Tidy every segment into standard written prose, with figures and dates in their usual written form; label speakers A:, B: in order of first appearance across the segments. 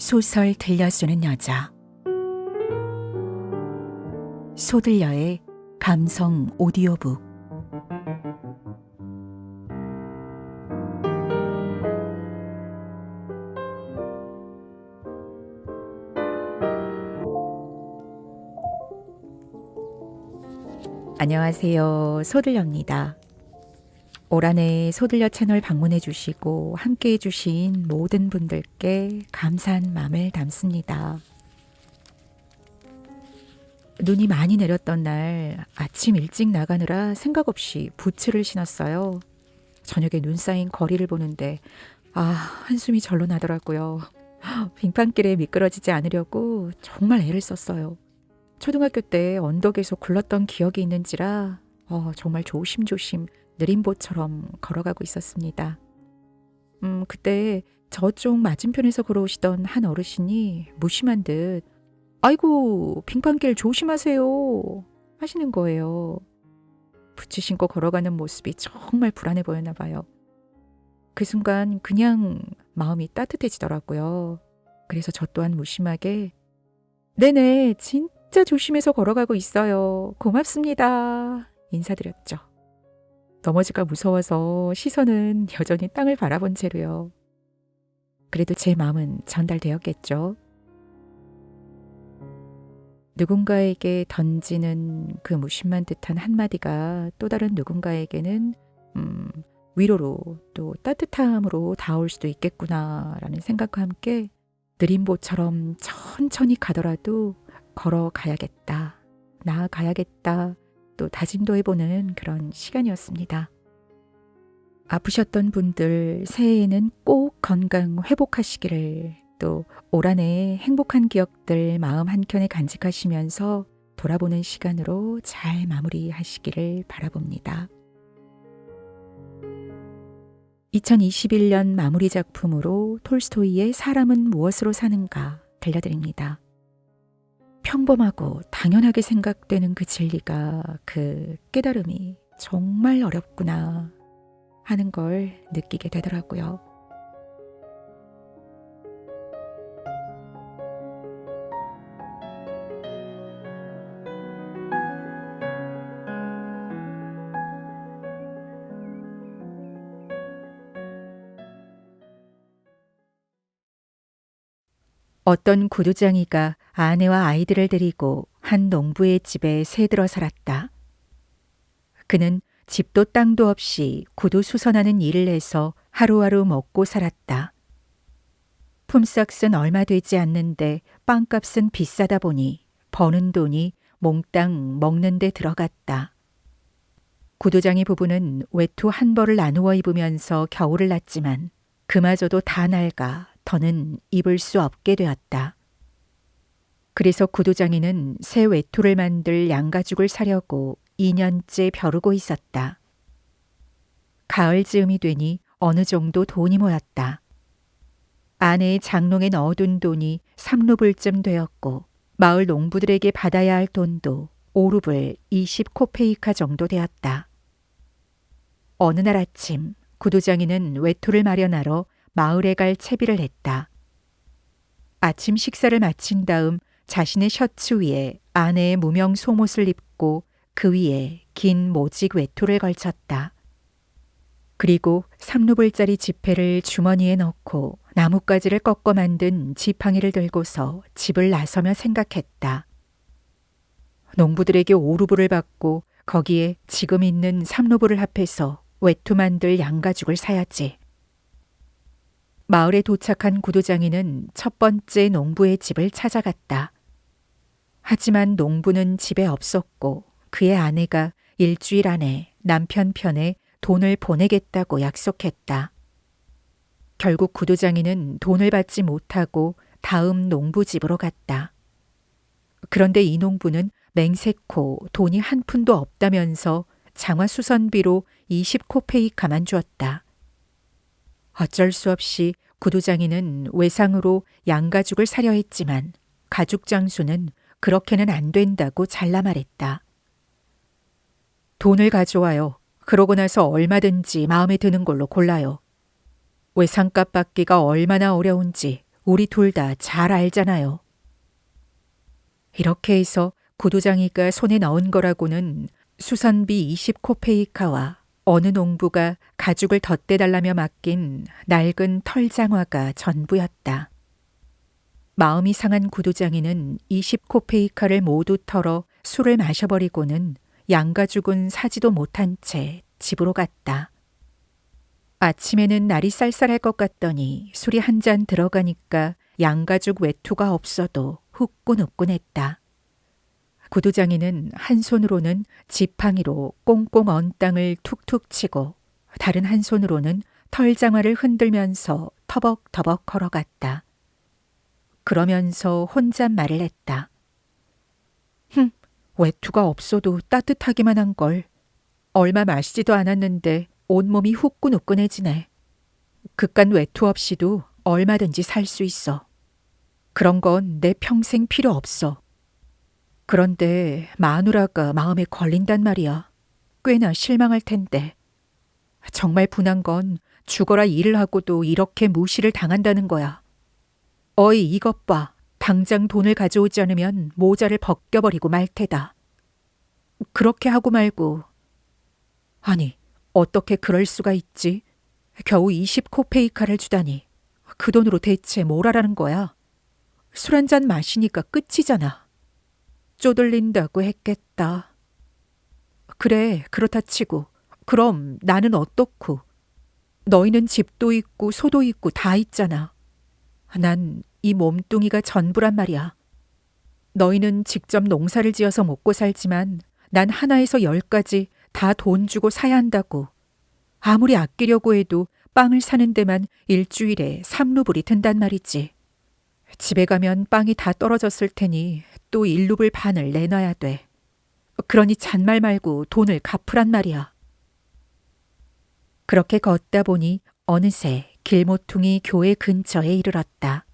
A: 소설 들려주는 여자. 소들려의 감성 오디오북. 안녕하세요. 소들려입니다. 올 한해 소들려 채널 방문해 주시고 함께해 주신 모든 분들께 감사한 마음을 담습니다. 눈이 많이 내렸던 날 아침 일찍 나가느라 생각 없이 부츠를 신었어요. 저녁에 눈 쌓인 거리를 보는데 한숨이 절로 나더라고요. 빙판길에 미끄러지지 않으려고 정말 애를 썼어요. 초등학교 때 언덕에서 굴렀던 기억이 있는지라 정말 조심조심 느림보처럼 걸어가고 있었습니다. 그때 저쪽 맞은편에서 걸어오시던 한 어르신이 무심한 듯 아이고 빙판길 조심하세요 하시는 거예요. 부츠 신고 걸어가는 모습이 정말 불안해 보였나 봐요. 그 순간 그냥 마음이 따뜻해지더라고요. 그래서 저 또한 무심하게 네네 진짜 조심해서 걸어가고 있어요. 고맙습니다. 인사드렸죠. 넘어질까 무서워서 시선은 여전히 땅을 바라본 채로요. 그래도 제 마음은 전달되었겠죠. 누군가에게 던지는 그 무심한 듯한 한마디가 또 다른 누군가에게는 위로로 또 따뜻함으로 다가올 수도 있겠구나라는 생각과 함께 느림보처럼 천천히 가더라도 걸어가야겠다, 나아가야겠다 또 다짐도 해보는 그런 시간이었습니다. 아프셨던 분들 새해에는 꼭 건강 회복하시기를, 또 올 한해 행복한 기억들 마음 한켠에 간직하시면서 돌아보는 시간으로 잘 마무리하시기를 바라봅니다. 2021년 마무리 작품으로 톨스토이의 사람은 무엇으로 사는가 들려드립니다. 평범하고 당연하게 생각되는 그 진리가, 그 깨달음이 정말 어렵구나 하는 걸 느끼게 되더라고요. 어떤 구두장이가 아내와 아이들을 데리고 한 농부의 집에 새들어 살았다. 그는 집도 땅도 없이 구두 수선하는 일을 해서 하루하루 먹고 살았다. 품삯은 얼마 되지 않는데 빵값은 비싸다 보니 버는 돈이 몽땅 먹는 데 들어갔다. 구두장이 부부는 외투 한 벌을 나누어 입으면서 겨울을 났지만 그마저도 다 낡아 더는 입을 수 없게 되었다. 그래서 구두장이는 새 외투를 만들 양가죽을 사려고 2년째 벼르고 있었다. 가을 즈음이 되니 어느 정도 돈이 모였다. 아내의 장롱에 넣어둔 돈이 3루블쯤 되었고 마을 농부들에게 받아야 할 돈도 5루블 20코페이카 정도 되었다. 어느 날 아침 구두장이는 외투를 마련하러 마을에 갈 채비를 했다. 아침 식사를 마친 다음 자신의 셔츠 위에 아내의 무명 속옷을 입고 그 위에 긴 모직 외투를 걸쳤다. 그리고 3루블짜리 지폐를 주머니에 넣고 나뭇가지를 꺾어 만든 지팡이를 들고서 집을 나서며 생각했다. 농부들에게 5루블을 받고 거기에 지금 있는 3루블을 합해서 외투 만들 양가죽을 사야지. 마을에 도착한 구두장이는 첫 번째 농부의 집을 찾아갔다. 하지만 농부는 집에 없었고 그의 아내가 일주일 안에 남편 편에 돈을 보내겠다고 약속했다. 결국 구두장이는 돈을 받지 못하고 다음 농부 집으로 갔다. 그런데 이 농부는 맹세코 돈이 한 푼도 없다면서 장화수선비로 20코페이카만 주었다. 어쩔 수 없이 구두장이는 외상으로 양가죽을 사려 했지만 가죽 장수는 그렇게는 안 된다고 잘라 말했다. 돈을 가져와요. 그러고 나서 얼마든지 마음에 드는 걸로 골라요. 외상값 받기가 얼마나 어려운지 우리 둘 다 잘 알잖아요. 이렇게 해서 구도장이가 손에 넣은 거라고는 수선비 20코페이카와 어느 농부가 가죽을 덧대달라며 맡긴 낡은 털장화가 전부였다. 마음이 상한 구도장이는 20코페이카를 모두 털어 술을 마셔버리고는 양가죽은 사지도 못한 채 집으로 갔다. 아침에는 날이 쌀쌀할 것 같더니 술이 한 잔 들어가니까 양가죽 외투가 없어도 후끈후끈했다. 구두장이는 한 손으로는 지팡이로 꽁꽁 언 땅을 툭툭 치고 다른 한 손으로는 털장화를 흔들면서 터벅터벅 걸어갔다. 그러면서 혼잣말을 했다. 외투가 없어도 따뜻하기만 한 걸. 얼마 마시지도 않았는데 온몸이 후끈후끈해지네. 그깟 외투 없이도 얼마든지 살 수 있어. 그런 건 내 평생 필요 없어. 그런데 마누라가 마음에 걸린단 말이야. 꽤나 실망할 텐데. 정말 분한 건 죽어라 일을 하고도 이렇게 무시를 당한다는 거야. 어이 이것 봐. 당장 돈을 가져오지 않으면 모자를 벗겨버리고 말 테다. 그렇게 하고 말고. 아니, 어떻게 그럴 수가 있지? 겨우 20코페이카를 주다니. 그 돈으로 대체 뭘 하라는 거야? 술 한 잔 마시니까 끝이잖아. 쪼들린다고 했겠다. 그래, 그렇다 치고. 그럼 나는 어떻고? 너희는 집도 있고 소도 있고 다 있잖아. 난 이 몸뚱이가 전부란 말이야. 너희는 직접 농사를 지어서 먹고 살지만 난 하나에서 10까지 다 돈 주고 사야 한다고. 아무리 아끼려고 해도 빵을 사는 데만 일주일에 3루블이 든단 말이지. 집에 가면 빵이 다 떨어졌을 테니 또 1루블 반을 내놔야 돼. 그러니 잔말 말고 돈을 갚으란 말이야. 그렇게 걷다 보니 어느새 길모퉁이 교회 근처에 이르렀다.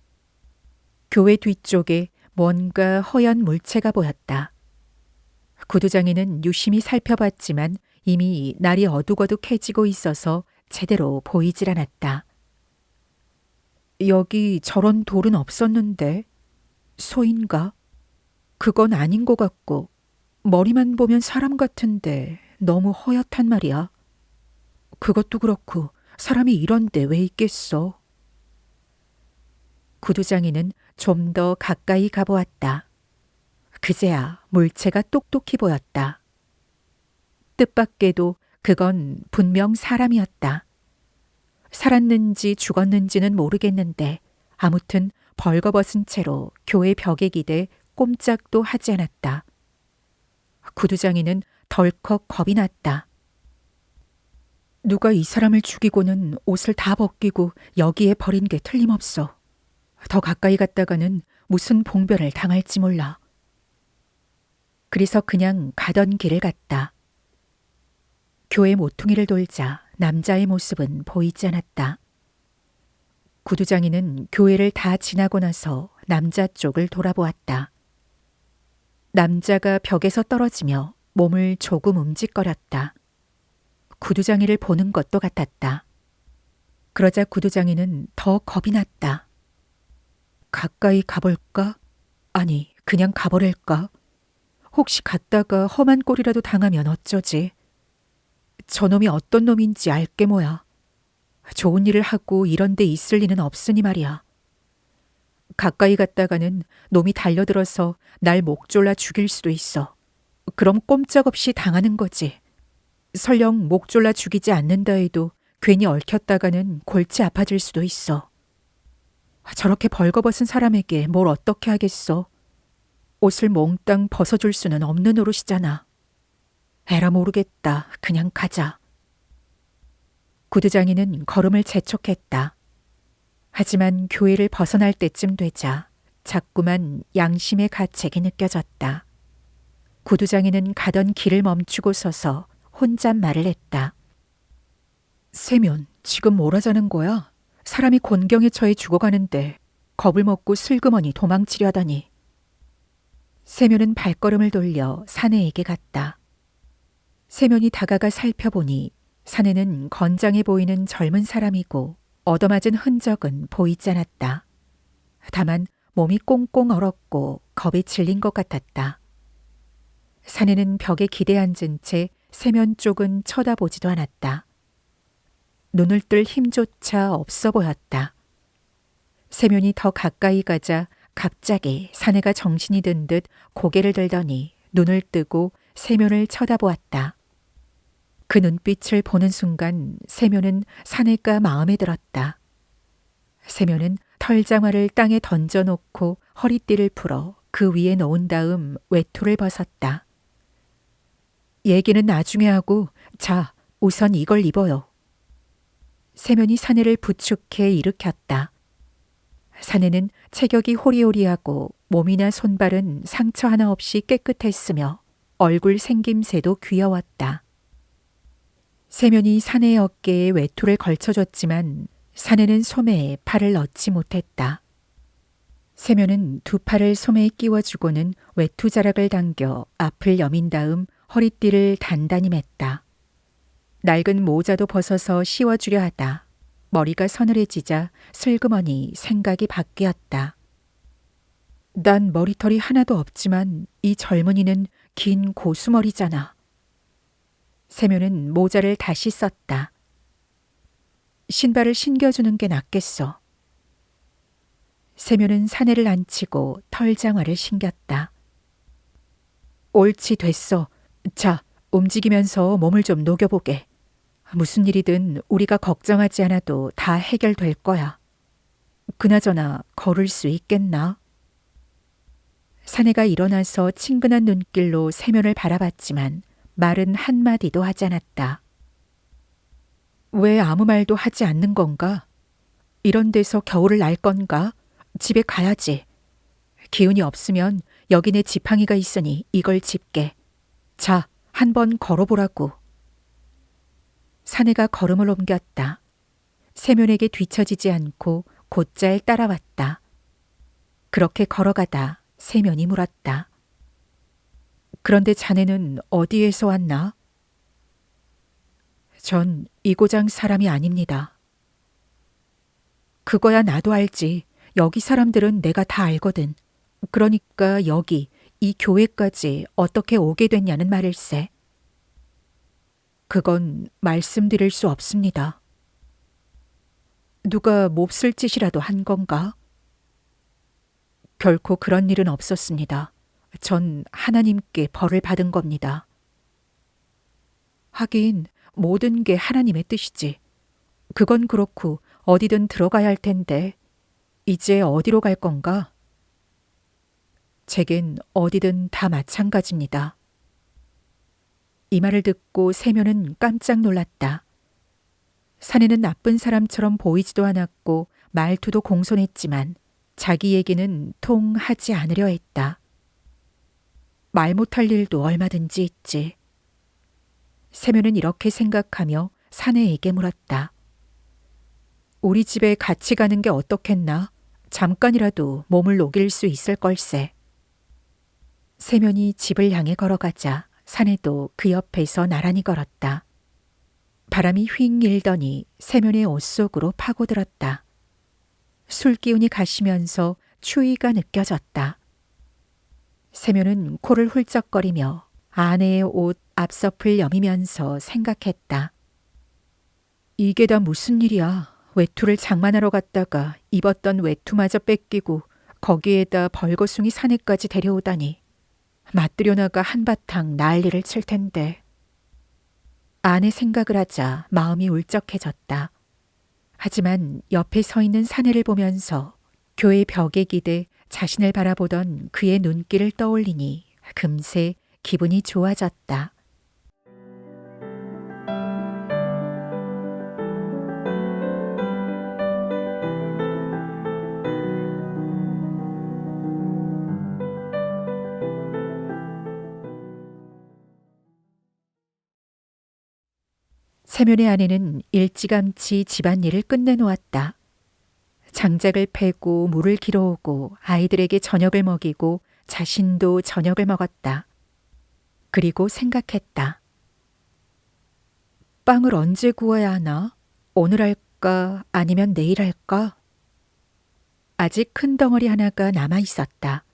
A: 교회 뒤쪽에 뭔가 허연 물체가 보였다. 구두장이는 유심히 살펴봤지만 이미 날이 어둑어둑해지고 있어서 제대로 보이질 않았다. 여기 저런 돌은 없었는데 소인가? 그건 아닌 것 같고 머리만 보면 사람 같은데 너무 허옇단 말이야. 그것도 그렇고 사람이 이런데 왜 있겠어? 구두장이는 좀 더 가까이 가보았다. 그제야 물체가 똑똑히 보였다. 뜻밖에도 그건 분명 사람이었다. 살았는지 죽었는지는 모르겠는데 아무튼 벌거벗은 채로 교회 벽에 기대 꼼짝도 하지 않았다. 구두장이는 덜컥 겁이 났다. 누가 이 사람을 죽이고는 옷을 다 벗기고 여기에 버린 게 틀림없어. 더 가까이 갔다가는 무슨 봉변을 당할지 몰라. 그래서 그냥 가던 길을 갔다. 교회 모퉁이를 돌자 남자의 모습은 보이지 않았다. 구두장이는 교회를 다 지나고 나서 남자 쪽을 돌아보았다. 남자가 벽에서 떨어지며 몸을 조금 움직거렸다. 구두장이를 보는 것도 같았다. 그러자 구두장이는 더 겁이 났다. 가까이 가볼까? 아니, 그냥 가버릴까? 혹시 갔다가 험한 꼴이라도 당하면 어쩌지? 저놈이 어떤 놈인지 알게 뭐야. 좋은 일을 하고 이런 데 있을 리는 없으니 말이야. 가까이 갔다가는 놈이 달려들어서 날 목졸라 죽일 수도 있어. 그럼 꼼짝없이 당하는 거지. 설령 목졸라 죽이지 않는다 해도 괜히 얽혔다가는 골치 아파질 수도 있어. 저렇게 벌거벗은 사람에게 뭘 어떻게 하겠어. 옷을 몽땅 벗어줄 수는 없는 노릇이잖아. 에라 모르겠다. 그냥 가자. 구두장이는 걸음을 재촉했다. 하지만 교회를 벗어날 때쯤 되자 자꾸만 양심의 가책이 느껴졌다. 구두장이는 가던 길을 멈추고 서서 혼잣말을 했다. 세면, 지금 뭘 하자는 거야? 사람이 곤경에 처해 죽어가는데 겁을 먹고 슬그머니 도망치려 하다니. 세면은 발걸음을 돌려 사내에게 갔다. 세면이 다가가 살펴보니 사내는 건장해 보이는 젊은 사람이고 얻어맞은 흔적은 보이지 않았다. 다만 몸이 꽁꽁 얼었고 겁에 질린 것 같았다. 사내는 벽에 기대 앉은 채 세면 쪽은 쳐다보지도 않았다. 눈을 뜰 힘조차 없어 보였다. 세면이 더 가까이 가자 갑자기 사내가 정신이 든 듯 고개를 들더니 눈을 뜨고 세면을 쳐다보았다. 그 눈빛을 보는 순간 세면은 사내가 마음에 들었다. 세면은 털장화를 땅에 던져놓고 허리띠를 풀어 그 위에 놓은 다음 외투를 벗었다. 얘기는 나중에 하고 자, 우선 이걸 입어요. 세면이 사내를 부축해 일으켰다. 사내는 체격이 호리호리하고 몸이나 손발은 상처 하나 없이 깨끗했으며 얼굴 생김새도 귀여웠다. 세면이 사내의 어깨에 외투를 걸쳐줬지만 사내는 소매에 팔을 넣지 못했다. 세면은 두 팔을 소매에 끼워주고는 외투 자락을 당겨 앞을 여민 다음 허리띠를 단단히 맸다. 낡은 모자도 벗어서 씌워주려 하다 머리가 서늘해지자 슬그머니 생각이 바뀌었다. 난 머리털이 하나도 없지만 이 젊은이는 긴 고수머리잖아. 세면은 모자를 다시 썼다. 신발을 신겨주는 게 낫겠어. 세면은 사내를 앉히고 털장화를 신겼다. 옳지 됐어. 자, 움직이면서 몸을 좀 녹여보게. 무슨 일이든 우리가 걱정하지 않아도 다 해결될 거야. 그나저나 걸을 수 있겠나? 사내가 일어나서 친근한 눈길로 세면을 바라봤지만 말은 한마디도 하지 않았다. 왜 아무 말도 하지 않는 건가? 이런 데서 겨울을 날 건가? 집에 가야지. 기운이 없으면 여기 내 지팡이가 있으니 이걸 짚게. 자, 한번 걸어보라고. 사내가 걸음을 옮겼다. 세면에게 뒤처지지 않고 곧잘 따라왔다. 그렇게 걸어가다 세면이 물었다. 그런데 자네는 어디에서 왔나? 전 이 고장 사람이 아닙니다. 그거야 나도 알지. 여기 사람들은 내가 다 알거든. 그러니까 여기, 이 교회까지 어떻게 오게 됐냐는 말일세. 그건 말씀드릴 수 없습니다. 누가 몹쓸 짓이라도 한 건가? 결코 그런 일은 없었습니다. 전 하나님께 벌을 받은 겁니다. 하긴 모든 게 하나님의 뜻이지. 그건 그렇고 어디든 들어가야 할 텐데 이제 어디로 갈 건가? 제겐 어디든 다 마찬가지입니다. 이 말을 듣고 세면은 깜짝 놀랐다. 사내는 나쁜 사람처럼 보이지도 않았고 말투도 공손했지만 자기 얘기는 통 하지 않으려 했다. 말 못할 일도 얼마든지 있지. 세면은 이렇게 생각하며 사내에게 물었다. 우리 집에 같이 가는 게 어떻겠나? 잠깐이라도 몸을 녹일 수 있을 걸세. 세면이 집을 향해 걸어가자 사내도 그 옆에서 나란히 걸었다. 바람이 휙 일더니 세면의 옷 속으로 파고들었다. 술 기운이 가시면서 추위가 느껴졌다. 세면은 코를 훌쩍거리며 아내의 옷 앞서풀 여미면서 생각했다. 이게 다 무슨 일이야. 외투를 장만하러 갔다가 입었던 외투마저 뺏기고 거기에다 벌거숭이 사내까지 데려오다니. 맞들여나가 한바탕 난리를 칠 텐데. 아내 생각을 하자 마음이 울적해졌다. 하지만 옆에 서 있는 사내를 보면서 교회 벽에 기대 자신을 바라보던 그의 눈길을 떠올리니 금세 기분이 좋아졌다. 세면의 아내는 일찌감치 집안일을 끝내놓았다. 장작을 패고 물을 길어오고 아이들에게 저녁을 먹이고 자신도 저녁을 먹었다. 그리고 생각했다. 빵을 언제 구워야 하나? 오늘 할까? 아니면 내일 할까? 아직 큰 덩어리 하나가 남아 있었다.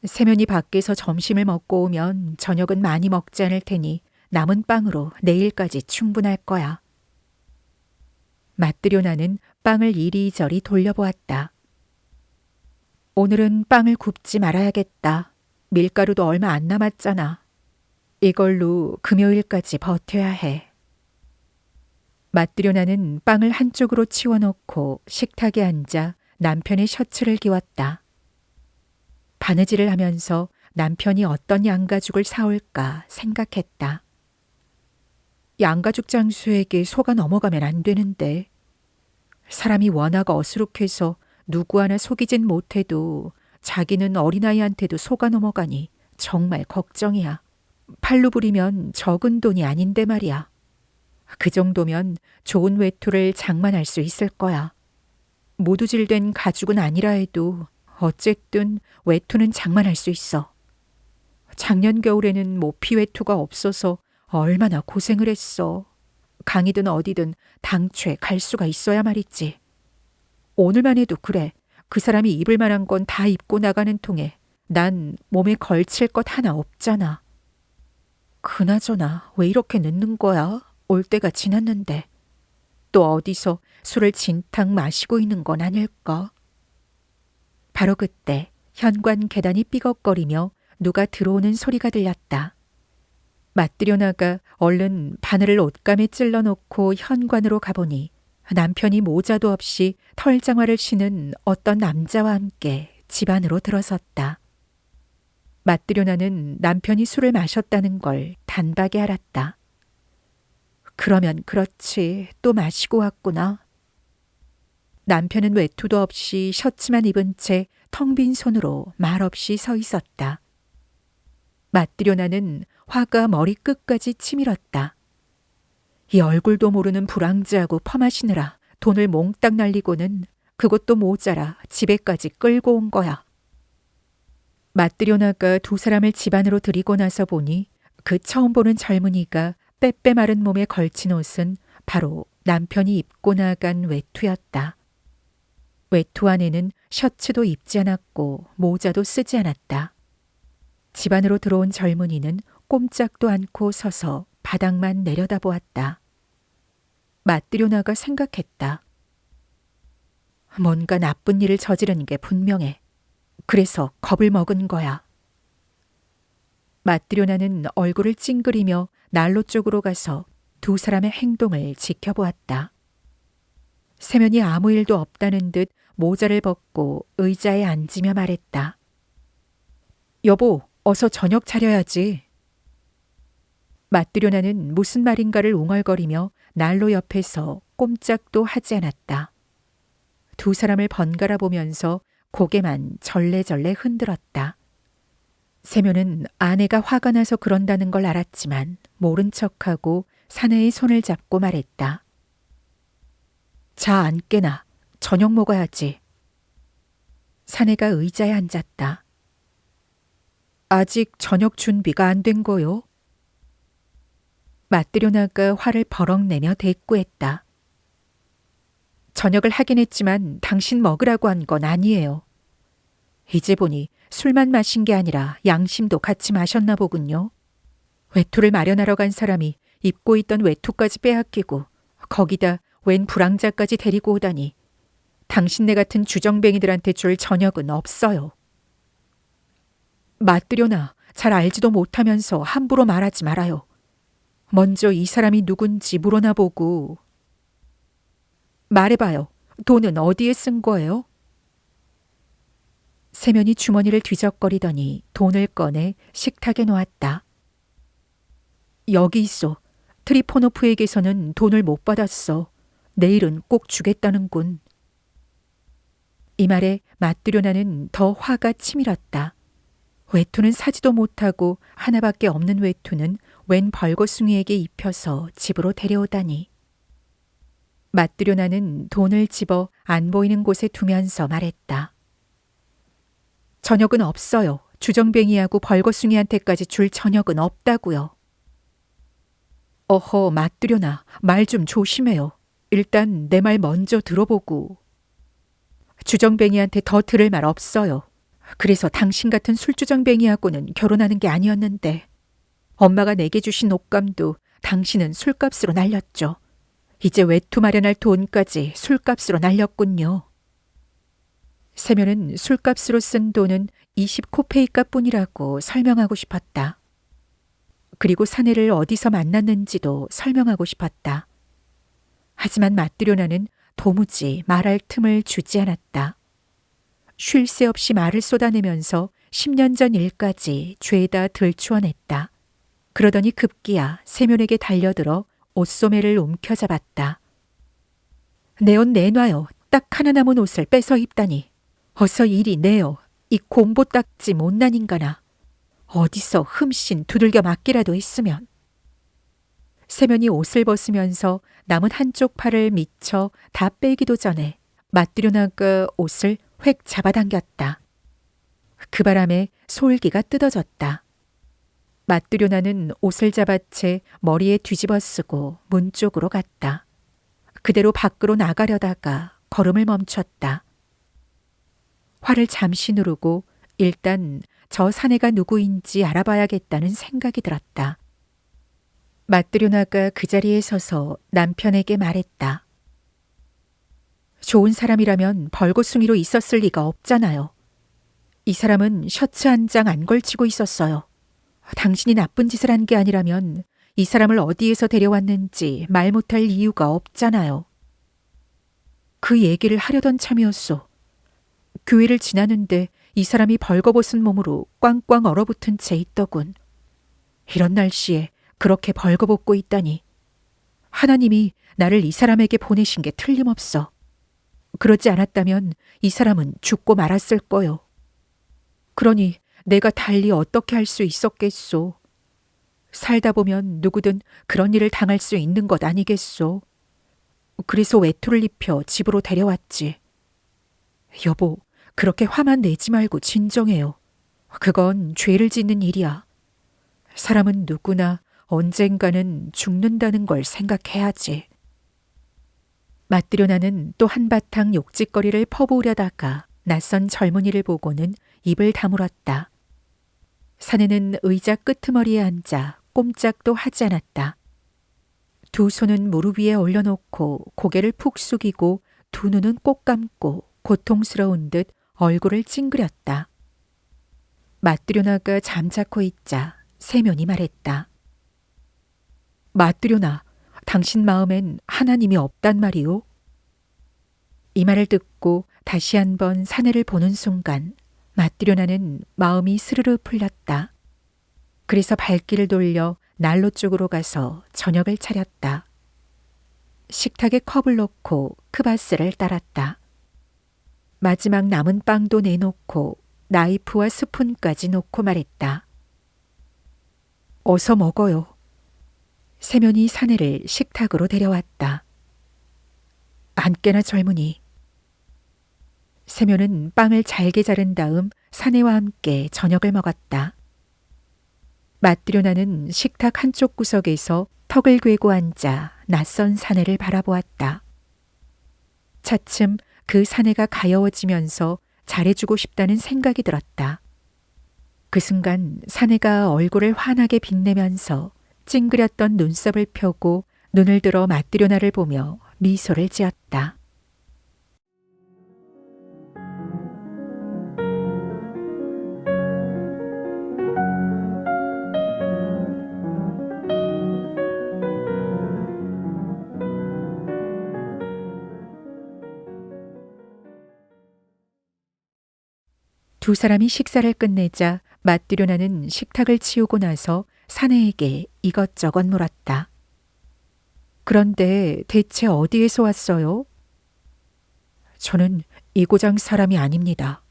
A: 세면이 밖에서 점심을 먹고 오면 저녁은 많이 먹지 않을 테니 남은 빵으로 내일까지 충분할 거야. 맞들요나는 빵을 이리저리 돌려보았다. 오늘은 빵을 굽지 말아야겠다. 밀가루도 얼마 안 남았잖아. 이걸로 금요일까지 버텨야 해. 맞들요나는 빵을 한쪽으로 치워놓고 식탁에 앉아 남편의 셔츠를 기웠다. 바느질을 하면서 남편이 어떤 양가죽을 사올까 생각했다. 양가죽 장수에게 속아 넘어가면 안 되는데. 사람이 워낙 어수룩해서 누구 하나 속이진 못해도 자기는 어린아이한테도 속아 넘어가니 정말 걱정이야. 팔로 부리면 적은 돈이 아닌데 말이야. 그 정도면 좋은 외투를 장만할 수 있을 거야. 모두질된 가죽은 아니라 해도 어쨌든 외투는 장만할 수 있어. 작년 겨울에는 모피 외투가 없어서 얼마나 고생을 했어. 강이든 어디든 당최 갈 수가 있어야 말이지. 오늘만 해도 그래. 그 사람이 입을 만한 건 다 입고 나가는 통에 난 몸에 걸칠 것 하나 없잖아. 그나저나 왜 이렇게 늦는 거야? 올 때가 지났는데. 또 어디서 술을 진탕 마시고 있는 건 아닐까? 바로 그때 현관 계단이 삐걱거리며 누가 들어오는 소리가 들렸다. 맞들여나가 얼른 바늘을 옷감에 찔러놓고 현관으로 가보니 남편이 모자도 없이 털장화를 신은 어떤 남자와 함께 집 안으로 들어섰다. 맞들여나는 남편이 술을 마셨다는 걸 단박에 알았다. 그러면 그렇지, 또 마시고 왔구나. 남편은 외투도 없이 셔츠만 입은 채 텅 빈 손으로 말없이 서 있었다. 맞들여나는 화가 머리 끝까지 치밀었다. 이 얼굴도 모르는 불황자하고 퍼마시느라 돈을 몽땅 날리고는 그것도 모자라 집에까지 끌고 온 거야. 맞들여나가 두 사람을 집 안으로 들이고 나서 보니 그 처음 보는 젊은이가 빼빼 마른 몸에 걸친 옷은 바로 남편이 입고 나간 외투였다. 외투 안에는 셔츠도 입지 않았고 모자도 쓰지 않았다. 집 안으로 들어온 젊은이는 꼼짝도 않고 서서 바닥만 내려다보았다. 맞들여나가 생각했다. 뭔가 나쁜 일을 저지른 게 분명해. 그래서 겁을 먹은 거야. 맞들여나는 얼굴을 찡그리며 난로 쪽으로 가서 두 사람의 행동을 지켜보았다. 세면이 아무 일도 없다는 듯 모자를 벗고 의자에 앉으며 말했다. 여보, 어서 저녁 차려야지. 맞들여나는 무슨 말인가를 웅얼거리며 난로 옆에서 꼼짝도 하지 않았다. 두 사람을 번갈아 보면서 고개만 절레절레 흔들었다. 세면은 아내가 화가 나서 그런다는 걸 알았지만 모른 척하고 사내의 손을 잡고 말했다. 자, 안 깨나. 저녁 먹어야지. 사내가 의자에 앉았다. 아직 저녁 준비가 안 된 거요? 맞들여나가 화를 버럭 내며 대꾸했다. 저녁을 하긴 했지만 당신 먹으라고 한 건 아니에요. 이제 보니 술만 마신 게 아니라 양심도 같이 마셨나 보군요. 외투를 마련하러 간 사람이 입고 있던 외투까지 빼앗기고 거기다 웬 불황자까지 데리고 오다니 당신네 같은 주정뱅이들한테 줄 저녁은 없어요. 맞들여나 잘 알지도 못하면서 함부로 말하지 말아요. 먼저 이 사람이 누군지 물어나 보고. 말해봐요. 돈은 어디에 쓴 거예요? 세면이 주머니를 뒤적거리더니 돈을 꺼내 식탁에 놓았다. 여기 있어. 트리포노프에게서는 돈을 못 받았어. 내일은 꼭 주겠다는군. 이 말에 맞들여나는 더 화가 치밀었다. 외투는 사지도 못하고 하나밖에 없는 외투는 웬 벌거숭이에게 입혀서 집으로 데려오다니. 맞들여나는 돈을 집어 안 보이는 곳에 두면서 말했다. 저녁은 없어요. 주정뱅이하고 벌거숭이한테까지 줄 저녁은 없다고요. 어허, 맞들여나 말 좀 조심해요. 일단 내 말 먼저 들어보고. 주정뱅이한테 더 들을 말 없어요. 그래서 당신 같은 술주정뱅이하고는 결혼하는 게 아니었는데 엄마가 내게 주신 옷감도 당신은 술값으로 날렸죠. 이제 외투 마련할 돈까지 술값으로 날렸군요. 세면은 술값으로 쓴 돈은 20코페이카 뿐이라고 설명하고 싶었다. 그리고 사내를 어디서 만났는지도 설명하고 싶었다. 하지만 마뜨료나는 도무지 말할 틈을 주지 않았다. 쉴 새 없이 말을 쏟아내면서 10년 전 일까지 죄다 들추어냈다. 그러더니 급기야 세면에게 달려들어 옷소매를 움켜잡았다. 내 옷 내놔요. 딱 하나 남은 옷을 뺏어 입다니. 어서 이리 내요. 이 곰보딱지 못난 인간아. 어디서 흠씬 두들겨 맞기라도 했으면. 세면이 옷을 벗으면서 남은 한쪽 팔을 미쳐 다 빼기도 전에 마뜨료나가 옷을 획 잡아당겼다. 그 바람에 솔기가 뜯어졌다. 마뜨료나는 옷을 잡아 채 머리에 뒤집어 쓰고 문 쪽으로 갔다. 그대로 밖으로 나가려다가 걸음을 멈췄다. 화를 잠시 누르고 일단 저 사내가 누구인지 알아봐야겠다는 생각이 들었다. 마뜨료나가 그 자리에 서서 남편에게 말했다. 좋은 사람이라면 벌거숭이로 있었을 리가 없잖아요. 이 사람은 셔츠 한 장 안 걸치고 있었어요. 당신이 나쁜 짓을 한 게 아니라면 이 사람을 어디에서 데려왔는지 말 못할 이유가 없잖아요. 그 얘기를 하려던 참이었소. 교회를 지나는데 이 사람이 벌거벗은 몸으로 꽝꽝 얼어붙은 채 있더군. 이런 날씨에 그렇게 벌거벗고 있다니. 하나님이 나를 이 사람에게 보내신 게 틀림없어. 그러지 않았다면 이 사람은 죽고 말았을 거요. 그러니 내가 달리 어떻게 할 수 있었겠소. 살다 보면 누구든 그런 일을 당할 수 있는 것 아니겠소. 그래서 외투를 입혀 집으로 데려왔지. 여보, 그렇게 화만 내지 말고 진정해요. 그건 죄를 짓는 일이야. 사람은 누구나 언젠가는 죽는다는 걸 생각해야지. 마뜨료나는 또 한바탕 욕짓거리를 퍼부으려다가 낯선 젊은이를 보고는 입을 다물었다. 사내는 의자 끄트머리에 앉아 꼼짝도 하지 않았다. 두 손은 무릎 위에 올려놓고 고개를 푹 숙이고 두 눈은 꼭 감고 고통스러운 듯 얼굴을 찡그렸다. 마뜨료나가 잠자코 있자 세면이 말했다. 마뜨료나, 당신 마음엔 하나님이 없단 말이오? 이 말을 듣고 다시 한번 사내를 보는 순간 마뜨료나는 마음이 스르르 풀렸다. 그래서 발길을 돌려 난로 쪽으로 가서 저녁을 차렸다. 식탁에 컵을 놓고 크바스를 따랐다. 마지막 남은 빵도 내놓고 나이프와 스푼까지 놓고 말했다. 어서 먹어요. 세면이 사내를 식탁으로 데려왔다. 안깨나 젊은이. 세면은 빵을 잘게 자른 다음 사내와 함께 저녁을 먹었다. 마뜨료나는 식탁 한쪽 구석에서 턱을 괴고 앉아 낯선 사내를 바라보았다. 차츰 그 사내가 가여워지면서 잘해주고 싶다는 생각이 들었다. 그 순간 사내가 얼굴을 환하게 빛내면서 찡그렸던 눈썹을 펴고 눈을 들어 마뜨료나를 보며 미소를 지었다. 두 사람이 식사를 끝내자 마뜨료나는 식탁을 치우고 나서 사내에게 이것저것 물었다. 그런데 대체 어디에서 왔어요? 저는 이 고장 사람이 아닙니다.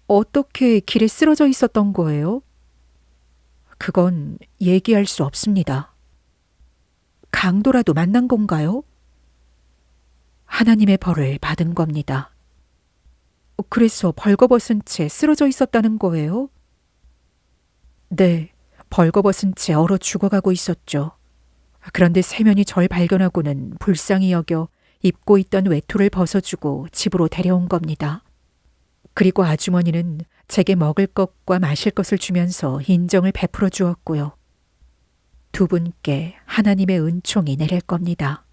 A: 어떻게 길에 쓰러져 있었던 거예요? 그건 얘기할 수 없습니다. 강도라도 만난 건가요? 하나님의 벌을 받은 겁니다. 그래서 벌거벗은 채 쓰러져 있었다는 거예요? 네, 벌거벗은 채 얼어 죽어가고 있었죠. 그런데 세면이 절 발견하고는 불쌍히 여겨 입고 있던 외투를 벗어주고 집으로 데려온 겁니다. 그리고 아주머니는 제게 먹을 것과 마실 것을 주면서 인정을 베풀어 주었고요. 두 분께 하나님의 은총이 내릴 겁니다.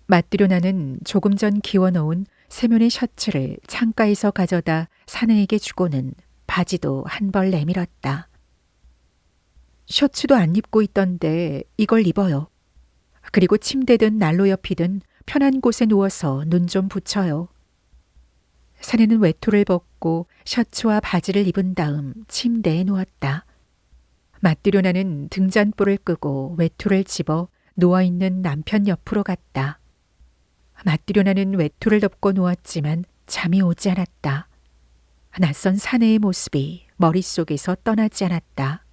A: 맞들요나는 조금 전 기워놓은 세면의 셔츠를 창가에서 가져다 사내에게 주고는 바지도 한 벌 내밀었다. 셔츠도 안 입고 있던데 이걸 입어요. 그리고 침대든 난로 옆이든 편한 곳에 누워서 눈 좀 붙여요. 사내는 외투를 벗고 셔츠와 바지를 입은 다음 침대에 누웠다. 맞들요나는 등잔불을 끄고 외투를 집어 누워있는 남편 옆으로 갔다. 맞들요나는 외투를 덮고 누웠지만 잠이 오지 않았다. 낯선 사내의 모습이 머릿속에서 떠나지 않았다.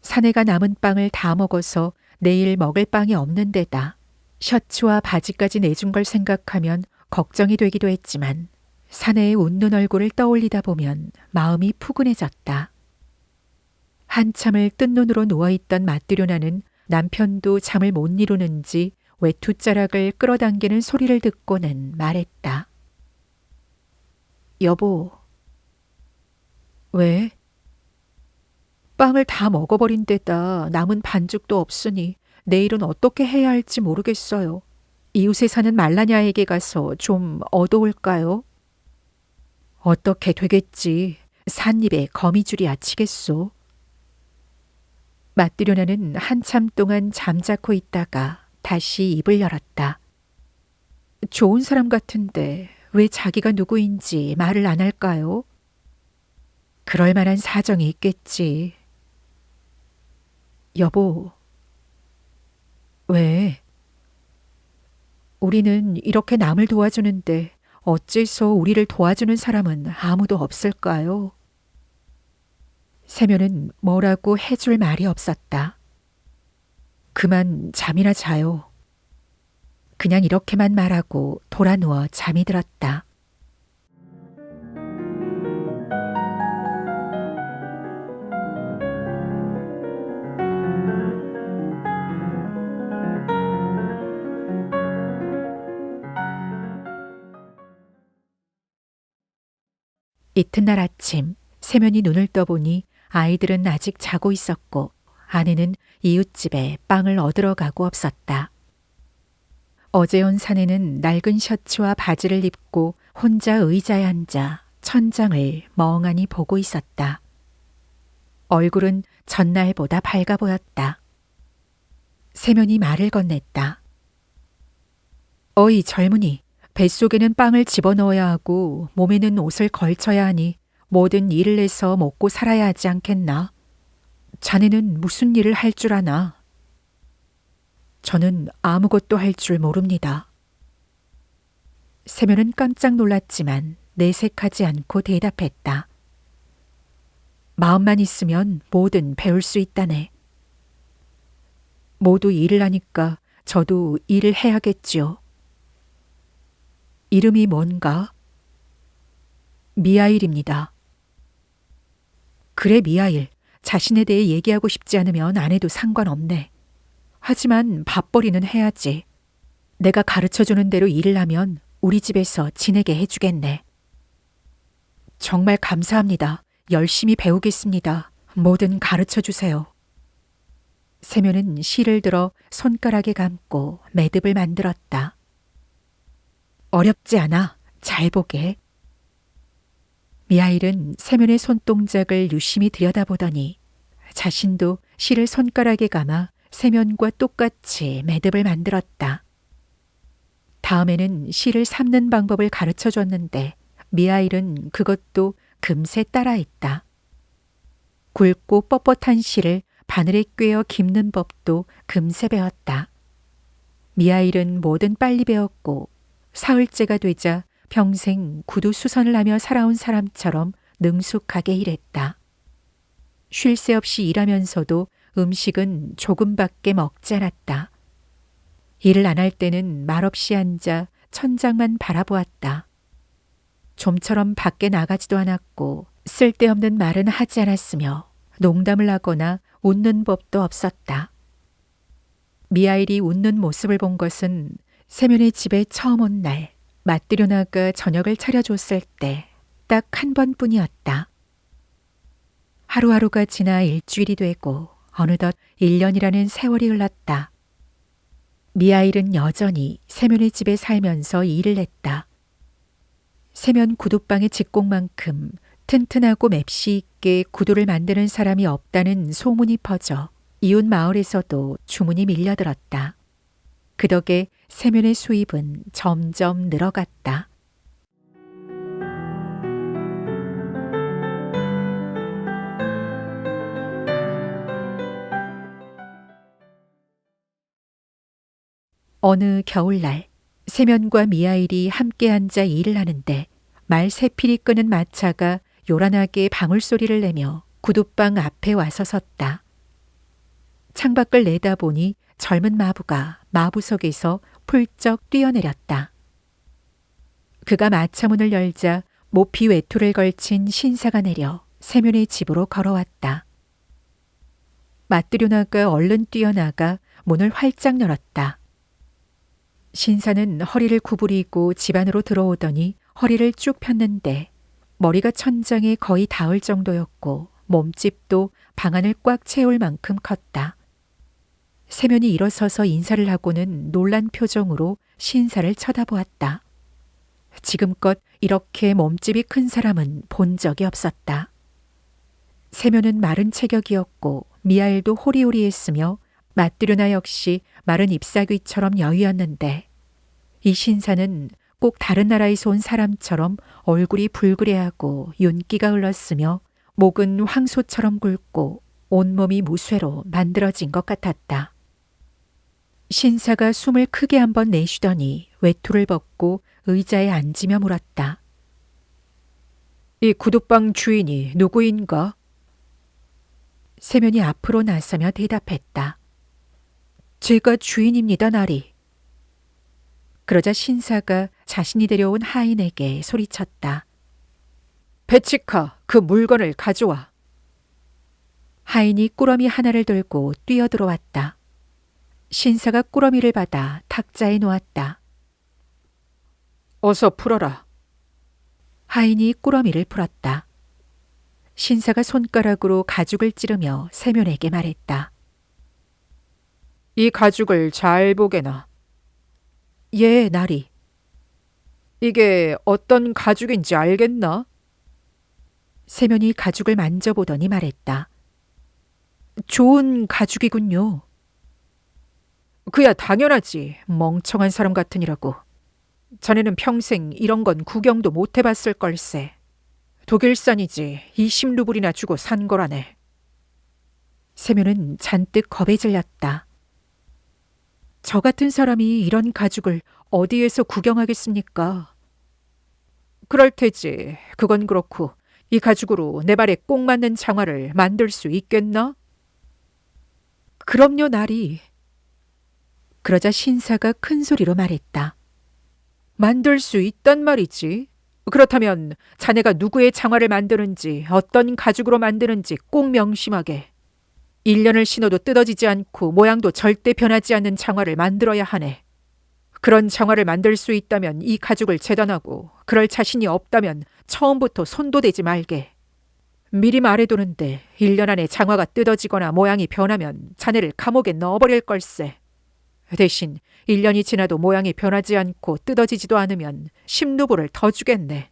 A: 사내가 남은 빵을 다 먹어서 내일 먹을 빵이 없는 데다 셔츠와 바지까지 내준 걸 생각하면 걱정이 되기도 했지만 사내의 웃는 얼굴을 떠올리다 보면 마음이 푸근해졌다. 한참을 뜬 눈으로 누워있던 맞들요나는 남편도 잠을 못 이루는지 외투자락을 끌어당기는 소리를 듣고는 말했다. 여보. 왜? 빵을 다 먹어버린 데다 남은 반죽도 없으니 내일은 어떻게 해야 할지 모르겠어요. 이웃에 사는 말라냐에게 가서 좀 얻어올까요? 어떻게 되겠지. 삿입에 거미줄이 아치겠소. 맞들요나는 한참 동안 잠자코 있다가 다시 입을 열었다. 좋은 사람 같은데 왜 자기가 누구인지 말을 안 할까요? 그럴 만한 사정이 있겠지. 여보. 왜? 우리는 이렇게 남을 도와주는데 어째서 우리를 도와주는 사람은 아무도 없을까요? 세면은 뭐라고 해줄 말이 없었다. 그만 잠이나 자요. 그냥 이렇게만 말하고 돌아 누워 잠이 들었다. 이튿날 아침 세면이 눈을 떠보니 아이들은 아직 자고 있었고 아내는 이웃집에 빵을 얻으러 가고 없었다. 어제 온 사내는 낡은 셔츠와 바지를 입고 혼자 의자에 앉아 천장을 멍하니 보고 있었다. 얼굴은 전날보다 밝아 보였다. 세면이 말을 건넸다. 어이 젊은이, 뱃속에는 빵을 집어넣어야 하고 몸에는 옷을 걸쳐야 하니 뭐든 일을 해서 먹고 살아야 하지 않겠나? 자네는 무슨 일을 할 줄 아나? 저는 아무것도 할 줄 모릅니다. 세면은 깜짝 놀랐지만 내색하지 않고 대답했다. 마음만 있으면 뭐든 배울 수 있다네. 모두 일을 하니까 저도 일을 해야겠지요. 이름이 뭔가? 미하일입니다. 그래 미하일, 자신에 대해 얘기하고 싶지 않으면 안 해도 상관없네. 하지만 밥벌이는 해야지. 내가 가르쳐주는 대로 일을 하면 우리 집에서 지내게 해주겠네. 정말 감사합니다. 열심히 배우겠습니다. 뭐든 가르쳐주세요. 세면은 실을 들어 손가락에 감고 매듭을 만들었다. 어렵지 않아. 잘 보게. 미하일은 세면의 손동작을 유심히 들여다보더니 자신도 실을 손가락에 감아 세면과 똑같이 매듭을 만들었다. 다음에는 실을 삶는 방법을 가르쳐 줬는데 미하일은 그것도 금세 따라했다. 굵고 뻣뻣한 실을 바늘에 꿰어 깁는 법도 금세 배웠다. 미하일은 뭐든 빨리 배웠고 사흘째가 되자 평생 구두 수선을 하며 살아온 사람처럼 능숙하게 일했다. 쉴 새 없이 일하면서도 음식은 조금밖에 먹지 않았다. 일을 안 할 때는 말없이 앉아 천장만 바라보았다. 좀처럼 밖에 나가지도 않았고 쓸데없는 말은 하지 않았으며 농담을 하거나 웃는 법도 없었다. 미하일이 웃는 모습을 본 것은 세면의 집에 처음 온 날 맞들여나가 저녁을 차려줬을 때 딱 한 번뿐이었다. 하루하루가 지나 일주일이 되고 어느덧 1년이라는 세월이 흘렀다. 미하일은 여전히 세면의 집에 살면서 일을 했다. 세면 구두방의 직공만큼 튼튼하고 맵시 있게 구두를 만드는 사람이 없다는 소문이 퍼져 이웃 마을에서도 주문이 밀려들었다. 그 덕에 세면의 수입은 점점 늘어갔다. 어느 겨울날 세면과 미하일이 함께 앉아 일을 하는데 말세필이 끄는 마차가 요란하게 방울소리를 내며 구두방 앞에 와서 섰다. 창밖을 내다보니 젊은 마부가 마부석에서 훌쩍 뛰어내렸다. 그가 마차문을 열자 모피 외투를 걸친 신사가 내려 세면의 집으로 걸어왔다. 맞들여나가 얼른 뛰어나가 문을 활짝 열었다. 신사는 허리를 구부리고 집 안으로 들어오더니 허리를 쭉 폈는데 머리가 천장에 거의 닿을 정도였고 몸집도 방 안을 꽉 채울 만큼 컸다. 세면이 일어서서 인사를 하고는 놀란 표정으로 신사를 쳐다보았다. 지금껏 이렇게 몸집이 큰 사람은 본 적이 없었다. 세면은 마른 체격이었고 미하일도 호리호리했으며 맞들여나 역시 마른 잎사귀처럼 여위었는데 이 신사는 꼭 다른 나라에서 온 사람처럼 얼굴이 붉으레하고 윤기가 흘렀으며 목은 황소처럼 굵고 온몸이 무쇠로 만들어진 것 같았다. 신사가 숨을 크게 한번 내쉬더니 외투를 벗고 의자에 앉으며 물었다. 이 구두방 주인이 누구인가? 세면이 앞으로 나서며 대답했다. 제가 주인입니다, 나리. 그러자 신사가 자신이 데려온 하인에게 소리쳤다. 베치카, 그 물건을 가져와. 하인이 꾸러미 하나를 들고 뛰어들어왔다. 신사가 꾸러미를 받아 탁자에 놓았다. 어서 풀어라. 하인이 꾸러미를 풀었다. 신사가 손가락으로 가죽을 찌르며 세면에게 말했다. 이 가죽을 잘 보게나. 예, 나리. 이게 어떤 가죽인지 알겠나? 세면이 가죽을 만져보더니 말했다. 좋은 가죽이군요. 그야 당연하지. 멍청한 사람 같으니라고. 자네는 평생 이런 건 구경도 못 해봤을 걸세. 독일산이지 20루블이나 주고 산 거라네. 세면은 잔뜩 겁에 질렸다. 저 같은 사람이 이런 가죽을 어디에서 구경하겠습니까? 그럴 테지. 그건 그렇고 이 가죽으로 내 발에 꼭 맞는 장화를 만들 수 있겠나? 그럼요, 나리. 그러자 신사가 큰 소리로 말했다. 만들 수 있단 말이지. 그렇다면 자네가 누구의 장화를 만드는지 어떤 가죽으로 만드는지 꼭 명심하게. 1년을 신어도 뜯어지지 않고 모양도 절대 변하지 않는 장화를 만들어야 하네. 그런 장화를 만들 수 있다면 이 가죽을 재단하고 그럴 자신이 없다면 처음부터 손도 대지 말게. 미리 말해두는데 1년 안에 장화가 뜯어지거나 모양이 변하면 자네를 감옥에 넣어버릴 걸세. 대신 1년이 지나도 모양이 변하지 않고 뜯어지지도 않으면 10루블을 더 주겠네.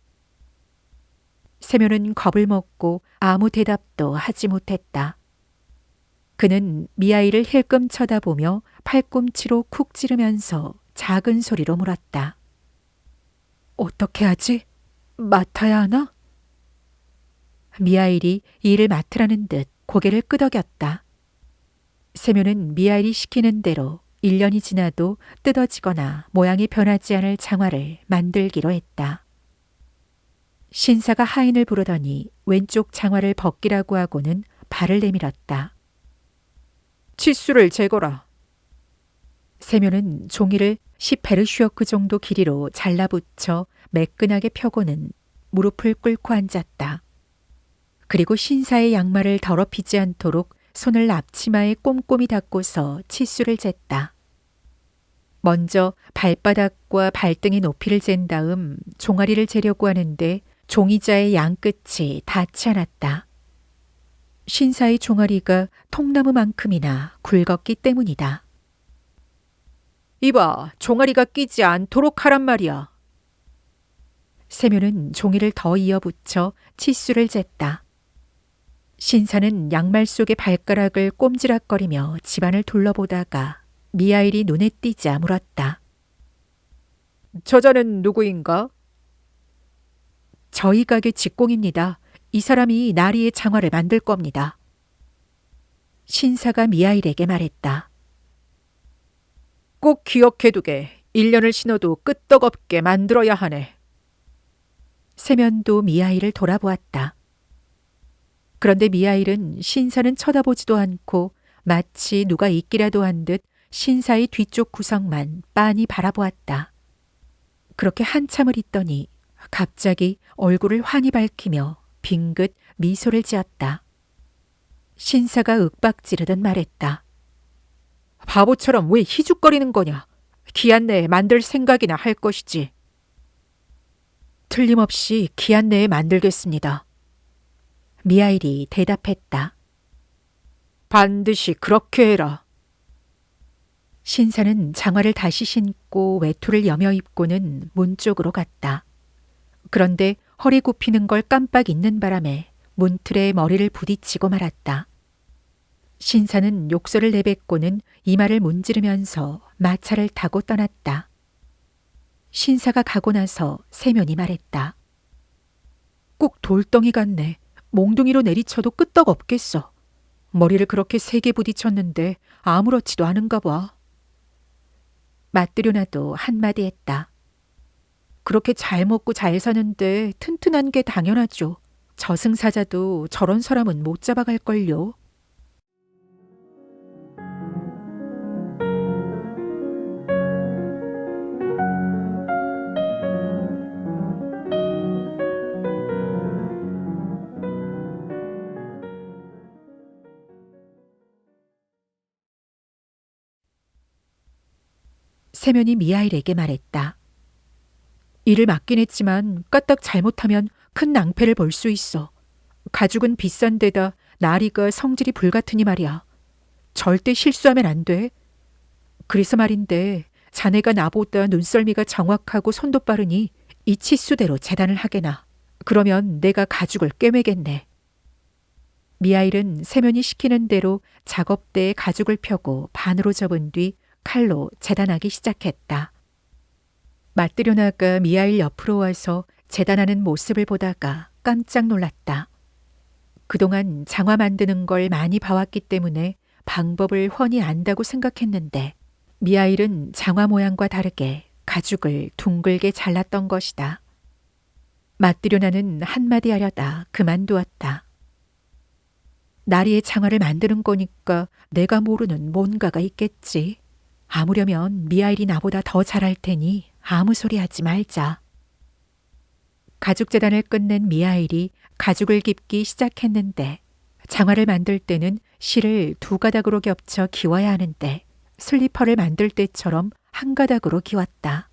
A: 세면은 겁을 먹고 아무 대답도 하지 못했다. 그는 미하일을 힐끔 쳐다보며 팔꿈치로 쿡 찌르면서 작은 소리로 물었다. 어떻게 하지? 맡아야 하나? 미하일이 일을 맡으라는 듯 고개를 끄덕였다. 세면은 미하일이 시키는 대로 1년이 지나도 뜯어지거나 모양이 변하지 않을 장화를 만들기로 했다. 신사가 하인을 부르더니 왼쪽 장화를 벗기라고 하고는 발을 내밀었다. 치수를 재거라. 세면은 종이를 10베르슈어크 정도 길이로 잘라붙여 매끈하게 펴고는 무릎을 꿇고 앉았다. 그리고 신사의 양말을 더럽히지 않도록 손을 앞치마에 꼼꼼히 닦고서 치수를 쟀다. 먼저 발바닥과 발등의 높이를 잰 다음 종아리를 재려고 하는데 종이자의 양끝이 닿지 않았다. 신사의 종아리가 통나무만큼이나 굵었기 때문이다. 이봐, 종아리가 끼지 않도록 하란 말이야. 세묘는 종이를 더 이어붙여 치수를 쟀다. 신사는 양말 속의 발가락을 꼼지락거리며 집안을 둘러보다가 미하일이 눈에 띄자 물었다. 저자는 누구인가? 저희 가게 직공입니다. 이 사람이 나리의 장화를 만들 겁니다. 신사가 미하일에게 말했다. 꼭 기억해두게. 1년을 신어도 끄떡없게 만들어야 하네. 세면도 미하일을 돌아보았다. 그런데 미하일은 신사는 쳐다보지도 않고 마치 누가 있기라도 한 듯 신사의 뒤쪽 구석만 빤히 바라보았다. 그렇게 한참을 있더니 갑자기 얼굴을 환히 밝히며 빙긋 미소를 지었다. 신사가 윽박지르듯 말했다. 바보처럼 왜 희죽거리는 거냐? 기한 내에 만들 생각이나 할 것이지. 틀림없이 기한 내에 만들겠습니다. 미하일이 대답했다. 반드시 그렇게 해라. 신사는 장화를 다시 신고 외투를 여며 입고는 문 쪽으로 갔다. 그런데 허리 굽히는 걸 깜빡 잊는 바람에 문틀에 머리를 부딪히고 말았다. 신사는 욕설을 내뱉고는 이마를 문지르면서 마차를 타고 떠났다. 신사가 가고 나서 세면이 말했다. 꼭 돌덩이 같네. 몽둥이로 내리쳐도 끄떡 없겠어. 머리를 그렇게 세게 부딪혔는데 아무렇지도 않은가 봐. 맞들여놔도 한마디 했다. 그렇게 잘 먹고 잘 사는데 튼튼한 게 당연하죠. 저승사자도 저런 사람은 못 잡아갈걸요. 세면이 미하일에게 말했다. 일을 맡긴 했지만 까딱 잘못하면 큰 낭패를 볼 수 있어. 가죽은 비싼 데다 나리가 성질이 불같으니 말이야. 절대 실수하면 안 돼. 그래서 말인데 자네가 나보다 눈썰미가 정확하고 손도 빠르니 이 치수대로 재단을 하게나. 그러면 내가 가죽을 꿰매겠네. 미하일은 세면이 시키는 대로 작업대에 가죽을 펴고 반으로 접은 뒤 칼로 재단하기 시작했다. 맞들여나가 미하일 옆으로 와서 재단하는 모습을 보다가 깜짝 놀랐다. 그동안 장화 만드는 걸 많이 봐왔기 때문에 방법을 훤히 안다고 생각했는데 미하일은 장화 모양과 다르게 가죽을 둥글게 잘랐던 것이다. 맞들여나는 한마디 하려다 그만두었다. 나리의 장화를 만드는 거니까 내가 모르는 뭔가가 있겠지. 아무려면 미하일이 나보다 더 잘할 테니 아무 소리 하지 말자. 가죽 재단을 끝낸 미하일이 가죽을 깁기 시작했는데 장화를 만들 때는 실을 두 가닥으로 겹쳐 기워야 하는데 슬리퍼를 만들 때처럼 한 가닥으로 기웠다.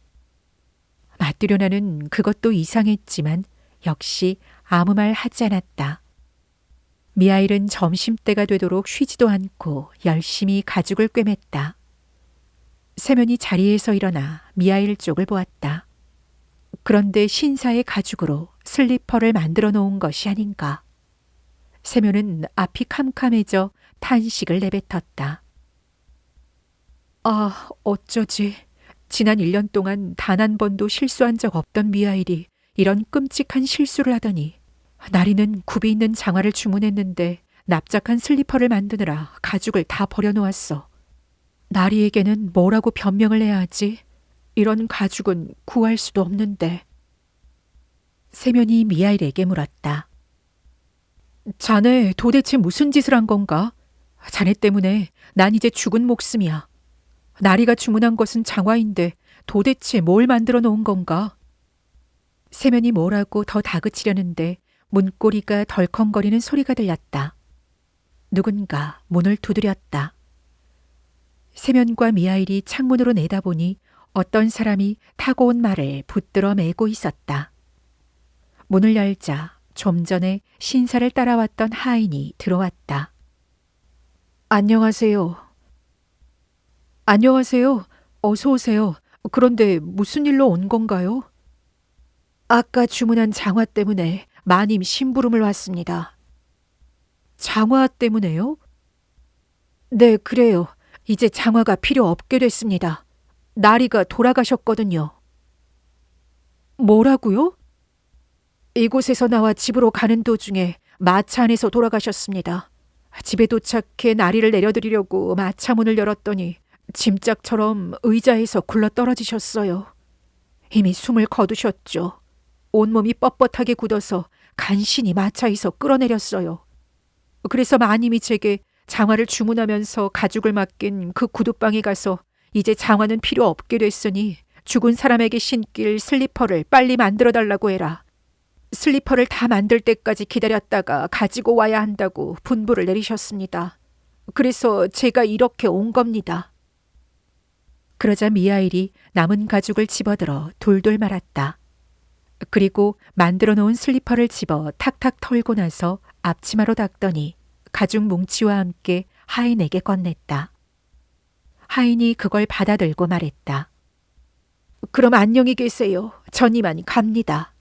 A: 맞들여나는 그것도 이상했지만 역시 아무 말 하지 않았다. 미하일은 점심때가 되도록 쉬지도 않고 열심히 가죽을 꿰맸다. 세면이 자리에서 일어나 미하일 쪽을 보았다. 그런데 신사의 가죽으로 슬리퍼를 만들어 놓은 것이 아닌가. 세면은 앞이 캄캄해져 탄식을 내뱉었다. 아, 어쩌지. 지난 1년 동안 단 한 번도 실수한 적 없던 미하일이 이런 끔찍한 실수를 하다니. 나리는 굽이 있는 장화를 주문했는데 납작한 슬리퍼를 만드느라 가죽을 다 버려놓았어. 나리에게는 뭐라고 변명을 해야 하지? 이런 가죽은 구할 수도 없는데. 세면이 미하일에게 물었다. 자네 도대체 무슨 짓을 한 건가? 자네 때문에 난 이제 죽은 목숨이야. 나리가 주문한 것은 장화인데 도대체 뭘 만들어 놓은 건가? 세면이 뭐라고 더 다그치려는데 문고리가 덜컹거리는 소리가 들렸다. 누군가 문을 두드렸다. 세면과 미하일이 창문으로 내다보니 어떤 사람이 타고 온 말을 붙들어 메고 있었다. 문을 열자 좀 전에 신사를 따라왔던 하인이 들어왔다. 안녕하세요. 안녕하세요. 어서 오세요. 그런데 무슨 일로 온 건가요? 아까 주문한 장화 때문에 마님 심부름을 왔습니다. 장화 때문에요? 네, 그래요. 이제 장화가 필요 없게 됐습니다. 나리가 돌아가셨거든요. 뭐라고요? 이곳에서 나와 집으로 가는 도중에 마차 안에서 돌아가셨습니다. 집에 도착해 나리를 내려드리려고 마차 문을 열었더니 짐짝처럼 의자에서 굴러 떨어지셨어요. 이미 숨을 거두셨죠. 온몸이 뻣뻣하게 굳어서 간신히 마차에서 끌어내렸어요. 그래서 마님이 제게 장화를 주문하면서 가죽을 맡긴 그 구두방에 가서 이제 장화는 필요 없게 됐으니 죽은 사람에게 신길 슬리퍼를 빨리 만들어 달라고 해라. 슬리퍼를 다 만들 때까지 기다렸다가 가지고 와야 한다고 분부를 내리셨습니다. 그래서 제가 이렇게 온 겁니다. 그러자 미하일이 남은 가죽을 집어들어 돌돌 말았다. 그리고 만들어 놓은 슬리퍼를 집어 탁탁 털고 나서 앞치마로 닦더니 가죽 뭉치와 함께 하인에게 건넸다. 하인이 그걸 받아들고 말했다. 그럼 안녕히 계세요. 전 이만 갑니다.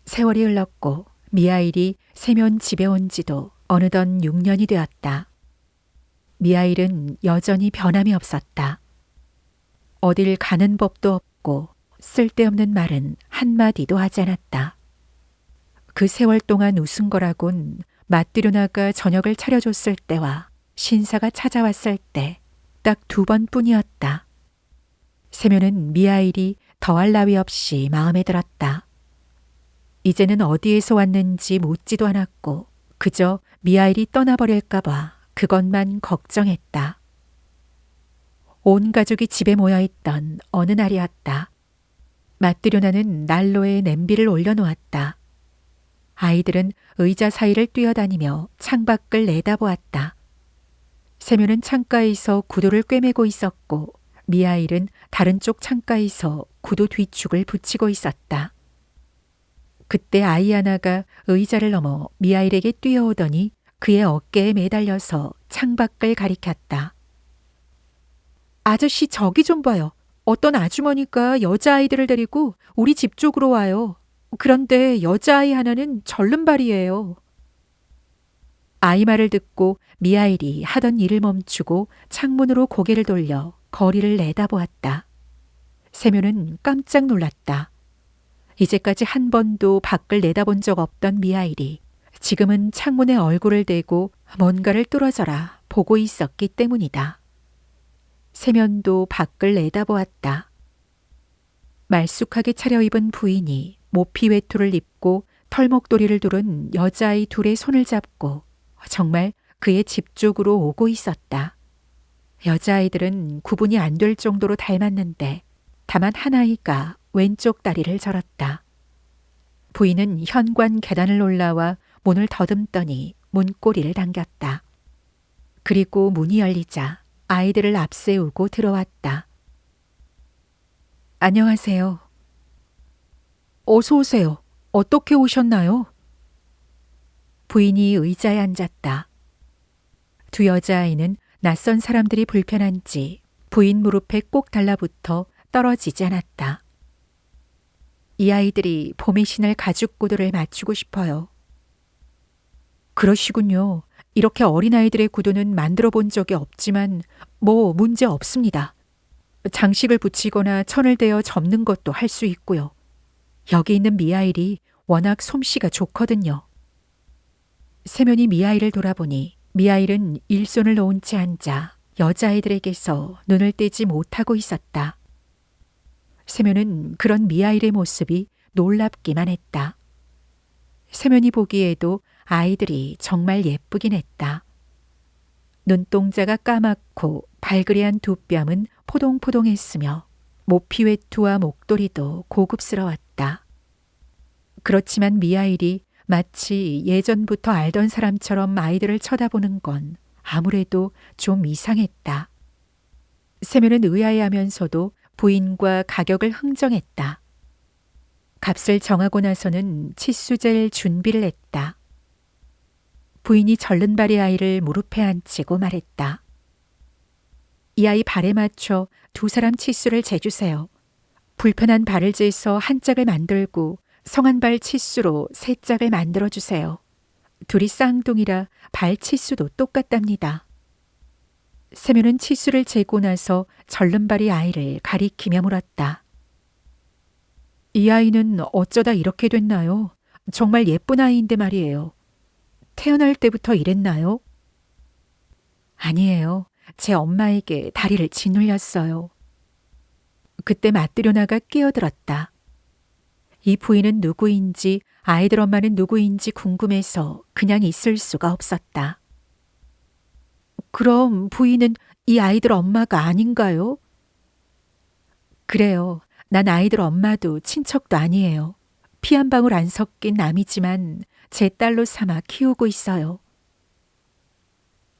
A: 세월이 흘렀고 미하일이 세면 집에 온 지도 어느덧 6년이 되었다. 미하일은 여전히 변함이 없었다. 어딜 가는 법도 없고 쓸데없는 말은 한마디도 하지 않았다. 그 세월 동안 웃은 거라곤 맞들여 나가 저녁을 차려줬을 때와 신사가 찾아왔을 때 딱 2번뿐이었다. 세면은 미하일이 더할 나위 없이 마음에 들었다. 이제는 어디에서 왔는지 묻지도 않았고 그저 미하일이 떠나버릴까봐 그것만 걱정했다. 온 가족이 집에 모여있던 어느 날이었다. 맞들여나는 난로에 냄비를 올려놓았다. 아이들은 의자 사이를 뛰어다니며 창밖을 내다보았다. 세면은 창가에서 구두를 꿰매고 있었고 미하일은 다른 쪽 창가에서 구두 뒤축을 붙이고 있었다. 그때 아이 하나가 의자를 넘어 미하일에게 뛰어오더니 그의 어깨에 매달려서 창밖을 가리켰다. 아저씨 저기 좀 봐요. 어떤 아주머니가 여자아이들을 데리고 우리 집 쪽으로 와요. 그런데 여자아이 하나는 절름발이에요. 아이 말을 듣고 미하일이 하던 일을 멈추고 창문으로 고개를 돌려 거리를 내다보았다. 세면은 깜짝 놀랐다. 이제까지 한 번도 밖을 내다본 적 없던 미하일이 지금은 창문에 얼굴을 대고 뭔가를 뚫어져라 보고 있었기 때문이다. 세면도 밖을 내다보았다. 말쑥하게 차려입은 부인이 모피 외투를 입고 털목도리를 두른 여자아이 둘의 손을 잡고 정말 그의 집 쪽으로 오고 있었다. 여자아이들은 구분이 안 될 정도로 닮았는데 다만 한 아이가 왼쪽 다리를 절었다. 부인은 현관 계단을 올라와 문을 더듬더니 문고리를 당겼다. 그리고 문이 열리자 아이들을 앞세우고 들어왔다. 안녕하세요. 어서 오세요. 어떻게 오셨나요? 부인이 의자에 앉았다. 두 여자아이는 낯선 사람들이 불편한지 부인 무릎에 꼭 달라붙어 떨어지지 않았다. 이 아이들이 봄에 신을 가죽 구두를 맞추고 싶어요. 그러시군요. 이렇게 어린아이들의 구두는 만들어 본 적이 없지만 뭐 문제 없습니다. 장식을 붙이거나 천을 대어 접는 것도 할 수 있고요. 여기 있는 미하일이 워낙 솜씨가 좋거든요. 세면이 미하일을 돌아보니 미하일은 일손을 놓은 채 앉아 여자아이들에게서 눈을 떼지 못하고 있었다. 세면은 그런 미하일의 모습이 놀랍기만 했다. 세면이 보기에도 아이들이 정말 예쁘긴 했다. 눈동자가 까맣고 발그레한 두 뺨은 포동포동했으며 모피 외투와 목도리도 고급스러웠다. 그렇지만 미하일이 마치 예전부터 알던 사람처럼 아이들을 쳐다보는 건 아무래도 좀 이상했다. 세면은 의아해하면서도 부인과 가격을 흥정했다. 값을 정하고 나서는 치수젤 준비를 했다. 부인이 절른발의 아이를 무릎에 앉히고 말했다. 이 아이 발에 맞춰 두 사람 치수를 재주세요. 불편한 발을 재서 한 짝을 만들고 성한 발 치수로 세 짝을 만들어주세요. 둘이 쌍둥이라 발 치수도 똑같답니다. 세면은 치수를 재고 나서 절름발이 아이를 가리키며 물었다. 이 아이는 어쩌다 이렇게 됐나요? 정말 예쁜 아이인데 말이에요. 태어날 때부터 이랬나요? 아니에요. 제 엄마에게 다리를 짓눌렸어요. 그때 맞들여나가 끼어들었다. 이 부인은 누구인지 아이들 엄마는 누구인지 궁금해서 그냥 있을 수가 없었다. 그럼 부인은 이 아이들 엄마가 아닌가요? 그래요. 난 아이들 엄마도 친척도 아니에요. 피 한 방울 안 섞인 남이지만 제 딸로 삼아 키우고 있어요.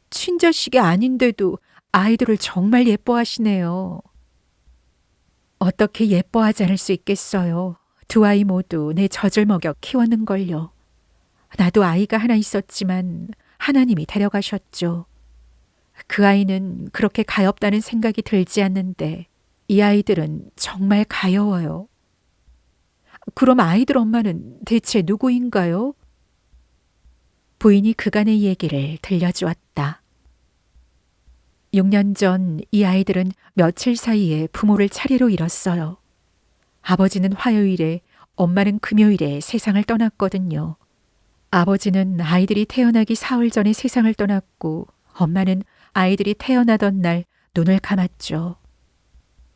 A: 친자식이 아닌데도 아이들을 정말 예뻐하시네요. 어떻게 예뻐하지 않을 수 있겠어요. 두 아이 모두 내 젖을 먹여 키웠는걸요. 나도 아이가 하나 있었지만 하나님이 데려가셨죠. 그 아이는 그렇게 가엾다는 생각이 들지 않는데 이 아이들은 정말 가여워요. 그럼 아이들 엄마는 대체 누구인가요? 부인이 그간의 얘기를 들려주었다. 6년 전 이 아이들은 며칠 사이에 부모를 차례로 잃었어요. 아버지는 화요일에, 엄마는 금요일에 세상을 떠났거든요. 아버지는 아이들이 태어나기 사흘 전에 세상을 떠났고 엄마는 아이들이 태어나던 날 눈을 감았죠.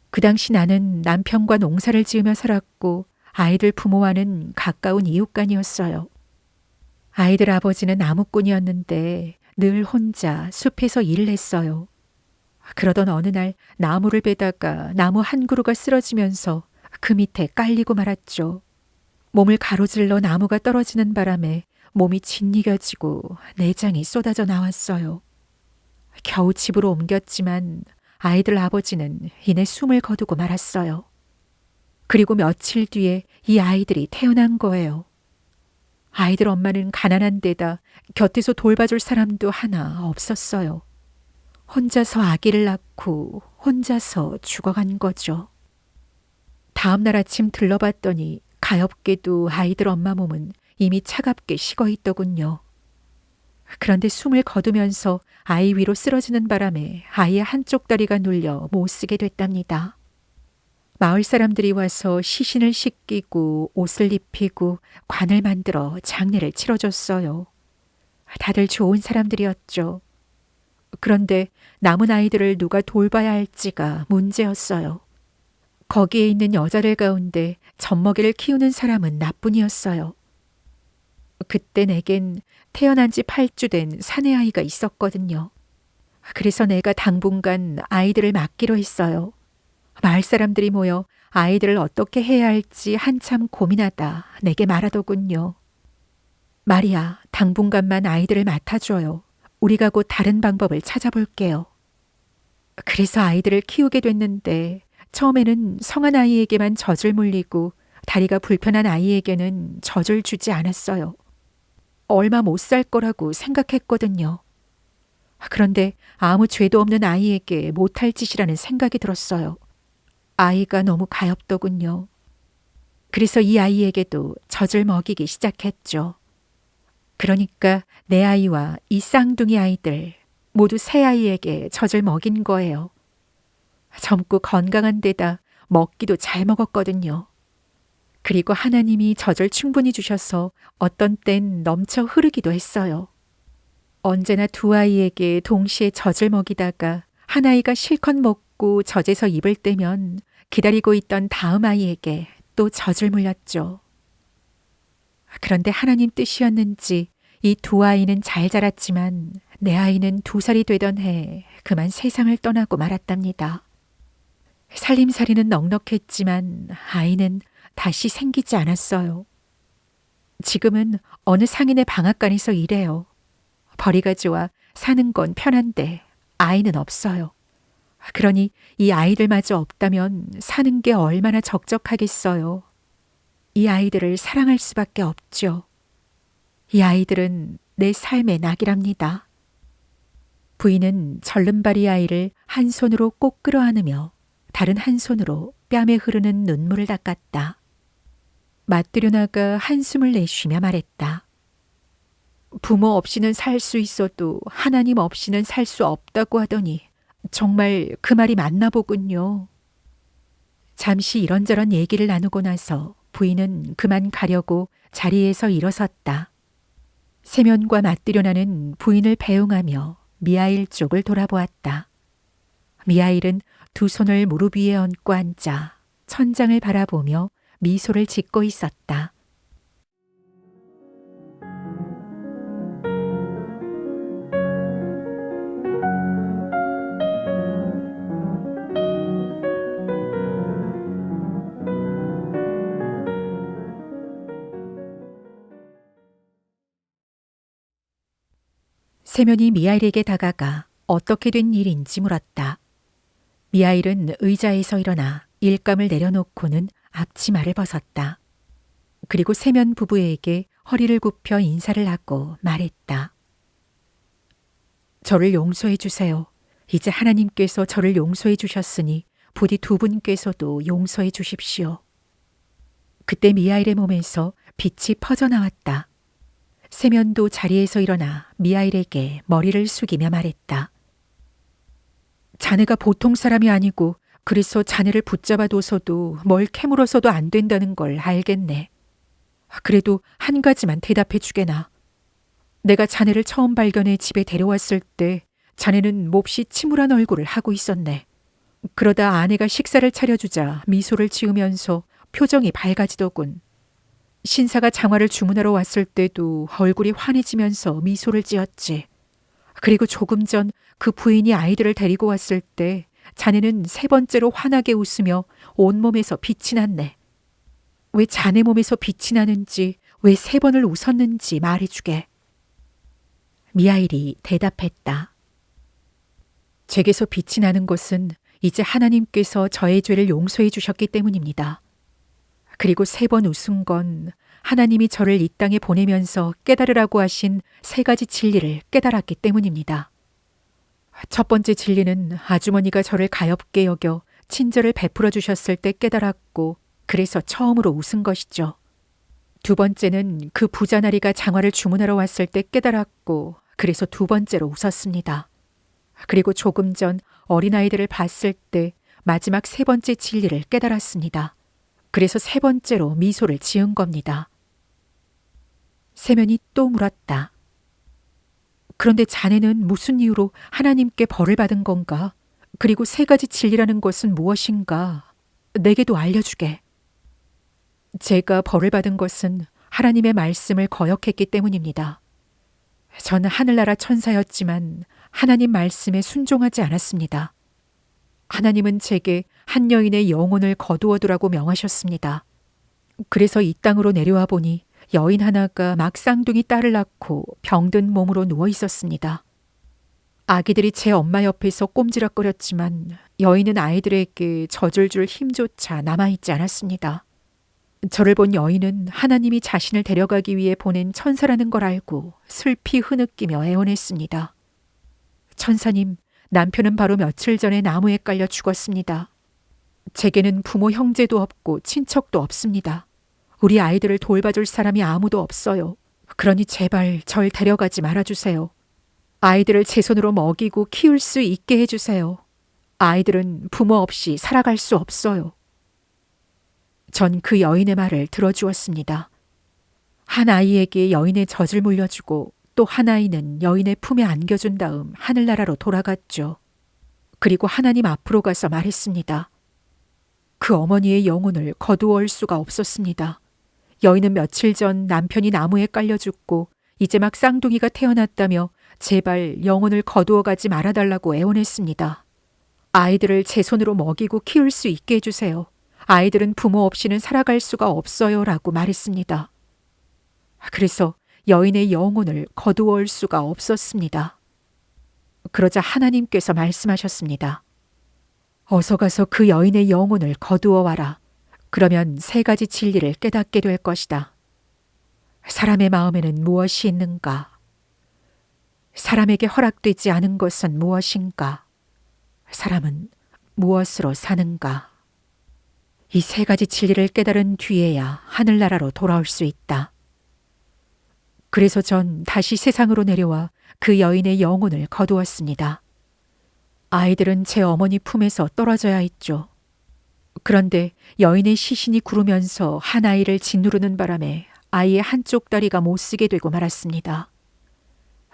A: 그 당시 나는 남편과 농사를 지으며 살았고 아이들 부모와는 가까운 이웃간이었어요. 아이들 아버지는 나무꾼이었는데 늘 혼자 숲에서 일을 했어요. 그러던 어느 날 나무를 베다가 나무 한 그루가 쓰러지면서 그 밑에 깔리고 말았죠. 몸을 가로질러 나무가 떨어지는 바람에 몸이 짓이겨지고 내장이 쏟아져 나왔어요. 겨우 집으로 옮겼지만 아이들 아버지는 이내 숨을 거두고 말았어요. 그리고 며칠 뒤에 이 아이들이 태어난 거예요. 아이들 엄마는 가난한 데다 곁에서 돌봐줄 사람도 하나 없었어요. 혼자서 아기를 낳고 혼자서 죽어간 거죠. 다음 날 아침 들러봤더니 가엾게도 아이들 엄마 몸은 이미 차갑게 식어 있더군요. 그런데 숨을 거두면서 아이 위로 쓰러지는 바람에 아이의 한쪽 다리가 눌려 못 쓰게 됐답니다. 마을 사람들이 와서 시신을 씻기고 옷을 입히고 관을 만들어 장례를 치러줬어요. 다들 좋은 사람들이었죠. 그런데 남은 아이들을 누가 돌봐야 할지가 문제였어요. 거기에 있는 여자들 가운데 젖먹이를 키우는 사람은 나뿐이었어요. 그때 내겐 태어난 지 8주 된 사내아이가 있었거든요. 그래서 내가 당분간 아이들을 맡기로 했어요. 마을 사람들이 모여 아이들을 어떻게 해야 할지 한참 고민하다 내게 말하더군요. 마리아, 당분간만 아이들을 맡아줘요. 우리가 곧 다른 방법을 찾아볼게요. 그래서 아이들을 키우게 됐는데 처음에는 성한 아이에게만 젖을 물리고 다리가 불편한 아이에게는 젖을 주지 않았어요. 얼마 못 살 거라고 생각했거든요. 그런데 아무 죄도 없는 아이에게 못할 짓이라는 생각이 들었어요. 아이가 너무 가엾더군요. 그래서 이 아이에게도 젖을 먹이기 시작했죠. 그러니까 내 아이와 이 쌍둥이 아이들 모두 세 아이에게 젖을 먹인 거예요. 젊고 건강한 데다 먹기도 잘 먹었거든요. 그리고 하나님이 젖을 충분히 주셔서 어떤 땐 넘쳐 흐르기도 했어요. 언제나 두 아이에게 동시에 젖을 먹이다가 한 아이가 실컷 먹고 젖에서 입을 떼면 기다리고 있던 다음 아이에게 또 젖을 물렸죠. 그런데 하나님 뜻이었는지 이 두 아이는 잘 자랐지만 내 아이는 2살이 되던 해 그만 세상을 떠나고 말았답니다. 살림살이는 넉넉했지만 아이는 다시 생기지 않았어요. 지금은 어느 상인의 방앗간에서 일해요. 벌이가 좋아 사는 건 편한데 아이는 없어요. 그러니 이 아이들마저 없다면 사는 게 얼마나 적적하겠어요. 이 아이들을 사랑할 수밖에 없죠. 이 아이들은 내 삶의 낙이랍니다. 부인은 절름발이 아이를 한 손으로 꼭 끌어안으며 다른 한 손으로 뺨에 흐르는 눈물을 닦았다. 맞들여나가 한숨을 내쉬며 말했다. 부모 없이는 살 수 있어도 하나님 없이는 살 수 없다고 하더니 정말 그 말이 맞나 보군요. 잠시 이런저런 얘기를 나누고 나서 부인은 그만 가려고 자리에서 일어섰다. 세면과 맞들여나는 부인을 배웅하며 미하일 쪽을 돌아보았다. 미하일은 2 손을 무릎 위에 얹고 앉아 천장을 바라보며 미소를 짓고 있었다. 세면이 미하일에게 다가가 어떻게 된 일인지 물었다. 미하일은 의자에서 일어나 일감을 내려놓고는 앞치마를 벗었다. 그리고 세면 부부에게 허리를 굽혀 인사를 하고 말했다. 저를 용서해 주세요. 이제 하나님께서 저를 용서해 주셨으니 부디 2 분께서도 용서해 주십시오. 그때 미하일의 몸에서 빛이 퍼져나왔다. 세면도 자리에서 일어나 미하일에게 머리를 숙이며 말했다. 자네가 보통 사람이 아니고 그래서 자네를 붙잡아둬서도 뭘 캐물어서도 안 된다는 걸 알겠네. 그래도 한 가지만 대답해 주게나. 내가 자네를 처음 발견해 집에 데려왔을 때 자네는 몹시 침울한 얼굴을 하고 있었네. 그러다 아내가 식사를 차려주자 미소를 지으면서 표정이 밝아지더군. 신사가 장화를 주문하러 왔을 때도 얼굴이 환해지면서 미소를 지었지. 그리고 조금 전 그 부인이 아이들을 데리고 왔을 때 자네는 3번째로 환하게 웃으며 온몸에서 빛이 났네. 왜 자네 몸에서 빛이 나는지, 왜 3번을 웃었는지 말해주게. 미하일이 대답했다. 제게서 빛이 나는 것은 이제 하나님께서 저의 죄를 용서해 주셨기 때문입니다. 그리고 3번 웃은 건 하나님이 저를 이 땅에 보내면서 깨달으라고 하신 3가지 진리를 깨달았기 때문입니다. 첫 번째 진리는 아주머니가 저를 가엾게 여겨 친절을 베풀어 주셨을 때 깨달았고 그래서 처음으로 웃은 것이죠. 2 번째는 그 부자나리가 장화를 주문하러 왔을 때 깨달았고 그래서 2 번째로 웃었습니다. 그리고 조금 전 어린아이들을 봤을 때 마지막 3번째 진리를 깨달았습니다. 그래서 3번째로 미소를 지은 겁니다. 세면이 또 물었다. 그런데 자네는 무슨 이유로 하나님께 벌을 받은 건가? 그리고 3가지 진리라는 것은 무엇인가? 내게도 알려주게. 제가 벌을 받은 것은 하나님의 말씀을 거역했기 때문입니다. 저는 하늘나라 천사였지만 하나님 말씀에 순종하지 않았습니다. 하나님은 제게 한 여인의 영혼을 거두어두라고 명하셨습니다. 그래서 이 땅으로 내려와 보니 여인 하나가 막 쌍둥이 딸을 낳고 병든 몸으로 누워 있었습니다. 아기들이 제 엄마 옆에서 꼼지락거렸지만 여인은 아이들에게 젖을 줄 힘조차 남아있지 않았습니다. 저를 본 여인은 하나님이 자신을 데려가기 위해 보낸 천사라는 걸 알고 슬피 흐느끼며 애원했습니다. 천사님, 남편은 바로 며칠 전에 나무에 깔려 죽었습니다. 제게는 부모 형제도 없고 친척도 없습니다. 우리 아이들을 돌봐줄 사람이 아무도 없어요. 그러니 제발 절 데려가지 말아주세요. 아이들을 제 손으로 먹이고 키울 수 있게 해주세요. 아이들은 부모 없이 살아갈 수 없어요. 전 그 여인의 말을 들어주었습니다. 한 아이에게 여인의 젖을 물려주고 또 한 아이는 여인의 품에 안겨준 다음 하늘나라로 돌아갔죠. 그리고 하나님 앞으로 가서 말했습니다. 그 어머니의 영혼을 거두어올 수가 없었습니다. 여인은 며칠 전 남편이 나무에 깔려 죽고 이제 막 쌍둥이가 태어났다며 제발 영혼을 거두어 가지 말아달라고 애원했습니다. 아이들을 제 손으로 먹이고 키울 수 있게 해주세요. 아이들은 부모 없이는 살아갈 수가 없어요. 라고 말했습니다. 그래서 여인의 영혼을 거두어 올 수가 없었습니다. 그러자 하나님께서 말씀하셨습니다. 어서 가서 그 여인의 영혼을 거두어 와라. 그러면 세 가지 진리를 깨닫게 될 것이다. 사람의 마음에는 무엇이 있는가? 사람에게 허락되지 않은 것은 무엇인가? 사람은 무엇으로 사는가? 이 세 가지 진리를 깨달은 뒤에야 하늘나라로 돌아올 수 있다. 그래서 전 다시 세상으로 내려와 그 여인의 영혼을 거두었습니다. 아이들은 제 어머니 품에서 떨어져야 했죠. 그런데 여인의 시신이 구르면서 한 아이를 짓누르는 바람에 아이의 한쪽 다리가 못 쓰게 되고 말았습니다.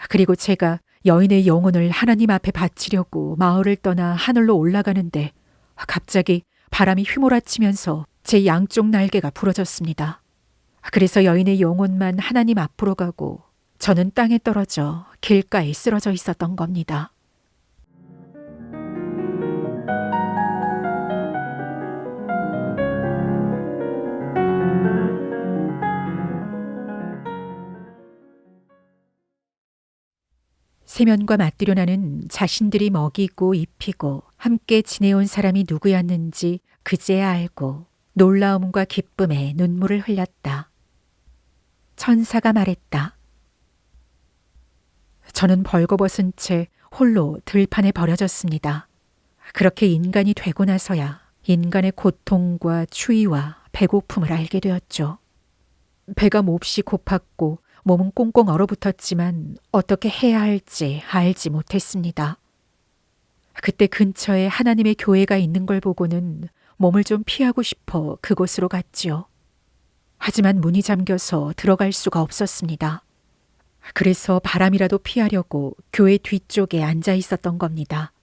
A: 그리고 제가 여인의 영혼을 하나님 앞에 바치려고 마을을 떠나 하늘로 올라가는데 갑자기 바람이 휘몰아치면서 제 양쪽 날개가 부러졌습니다. 그래서 여인의 영혼만 하나님 앞으로 가고 저는 땅에 떨어져 길가에 쓰러져 있었던 겁니다. 세면과 맞들여나는 자신들이 먹이고 입히고 함께 지내온 사람이 누구였는지 그제야 알고 놀라움과 기쁨에 눈물을 흘렸다. 천사가 말했다. 저는 벌거벗은 채 홀로 들판에 버려졌습니다. 그렇게 인간이 되고 나서야 인간의 고통과 추위와 배고픔을 알게 되었죠. 배가 몹시 고팠고 몸은 꽁꽁 얼어붙었지만 어떻게 해야 할지 알지 못했습니다. 그때 근처에 하나님의 교회가 있는 걸 보고는 몸을 좀 피하고 싶어 그곳으로 갔지요. 하지만 문이 잠겨서 들어갈 수가 없었습니다. 그래서 바람이라도 피하려고 교회 뒤쪽에 앉아 있었던 겁니다.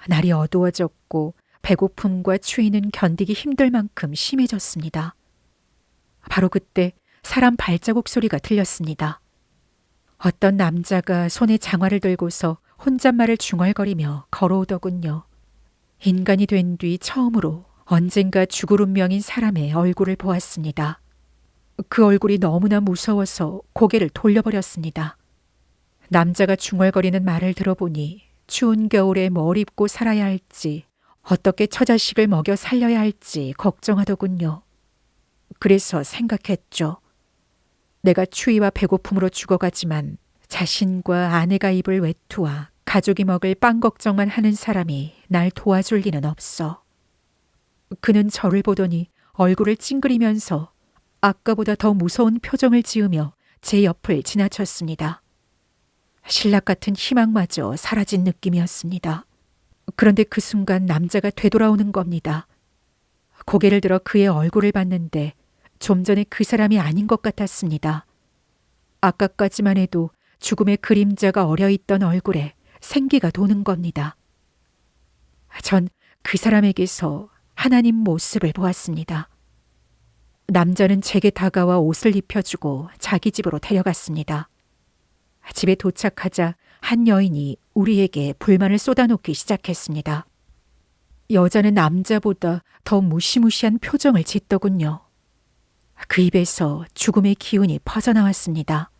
A: 날이 어두워졌고 배고픔과 추위는 견디기 힘들 만큼 심해졌습니다. 바로 그때 사람 발자국 소리가 들렸습니다. 어떤 남자가 손에 장화를 들고서 혼잣말을 중얼거리며 걸어오더군요. 인간이 된 뒤 처음으로 언젠가 죽을 운명인 사람의 얼굴을 보았습니다. 그 얼굴이 너무나 무서워서 고개를 돌려버렸습니다. 남자가 중얼거리는 말을 들어보니 추운 겨울에 뭘 입고 살아야 할지, 어떻게 처자식을 먹여 살려야 할지 걱정하더군요. 그래서 생각했죠. 내가 추위와 배고픔으로 죽어가지만 자신과 아내가 입을 외투와 가족이 먹을 빵 걱정만 하는 사람이 날 도와줄 리는 없어. 그는 저를 보더니 얼굴을 찡그리면서 아까보다 더 무서운 표정을 지으며 제 옆을 지나쳤습니다. 신락 같은 희망마저 사라진 느낌이었습니다. 그런데 그 순간 남자가 되돌아오는 겁니다. 고개를 들어 그의 얼굴을 봤는데 좀 전에 그 사람이 아닌 것 같았습니다. 아까까지만 해도 죽음의 그림자가 어려있던 얼굴에 생기가 도는 겁니다. 전 그 사람에게서 하나님 모습을 보았습니다. 남자는 제게 다가와 옷을 입혀주고 자기 집으로 데려갔습니다. 집에 도착하자 한 여인이 우리에게 불만을 쏟아놓기 시작했습니다. 여자는 남자보다 더 무시무시한 표정을 짓더군요. 그 입에서 죽음의 기운이 퍼져나왔습니다.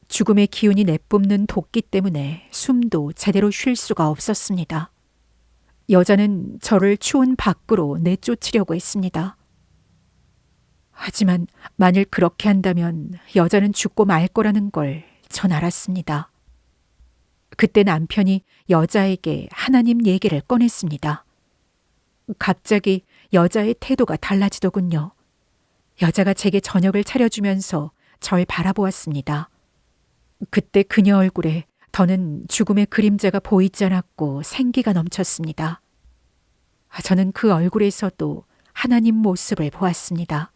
A: 죽음의 기운이 내뿜는 도끼 때문에 숨도 제대로 쉴 수가 없었습니다. 여자는 저를 추운 밖으로 내쫓으려고 했습니다. 하지만 만일 그렇게 한다면 여자는 죽고 말 거라는 걸 전 알았습니다. 그때 남편이 여자에게 하나님 얘기를 꺼냈습니다. 갑자기 여자의 태도가 달라지더군요. 여자가 제게 저녁을 차려주면서 절 바라보았습니다. 그때 그녀 얼굴에 더는 죽음의 그림자가 보이지 않았고 생기가 넘쳤습니다. 저는 그 얼굴에서도 하나님 모습을 보았습니다.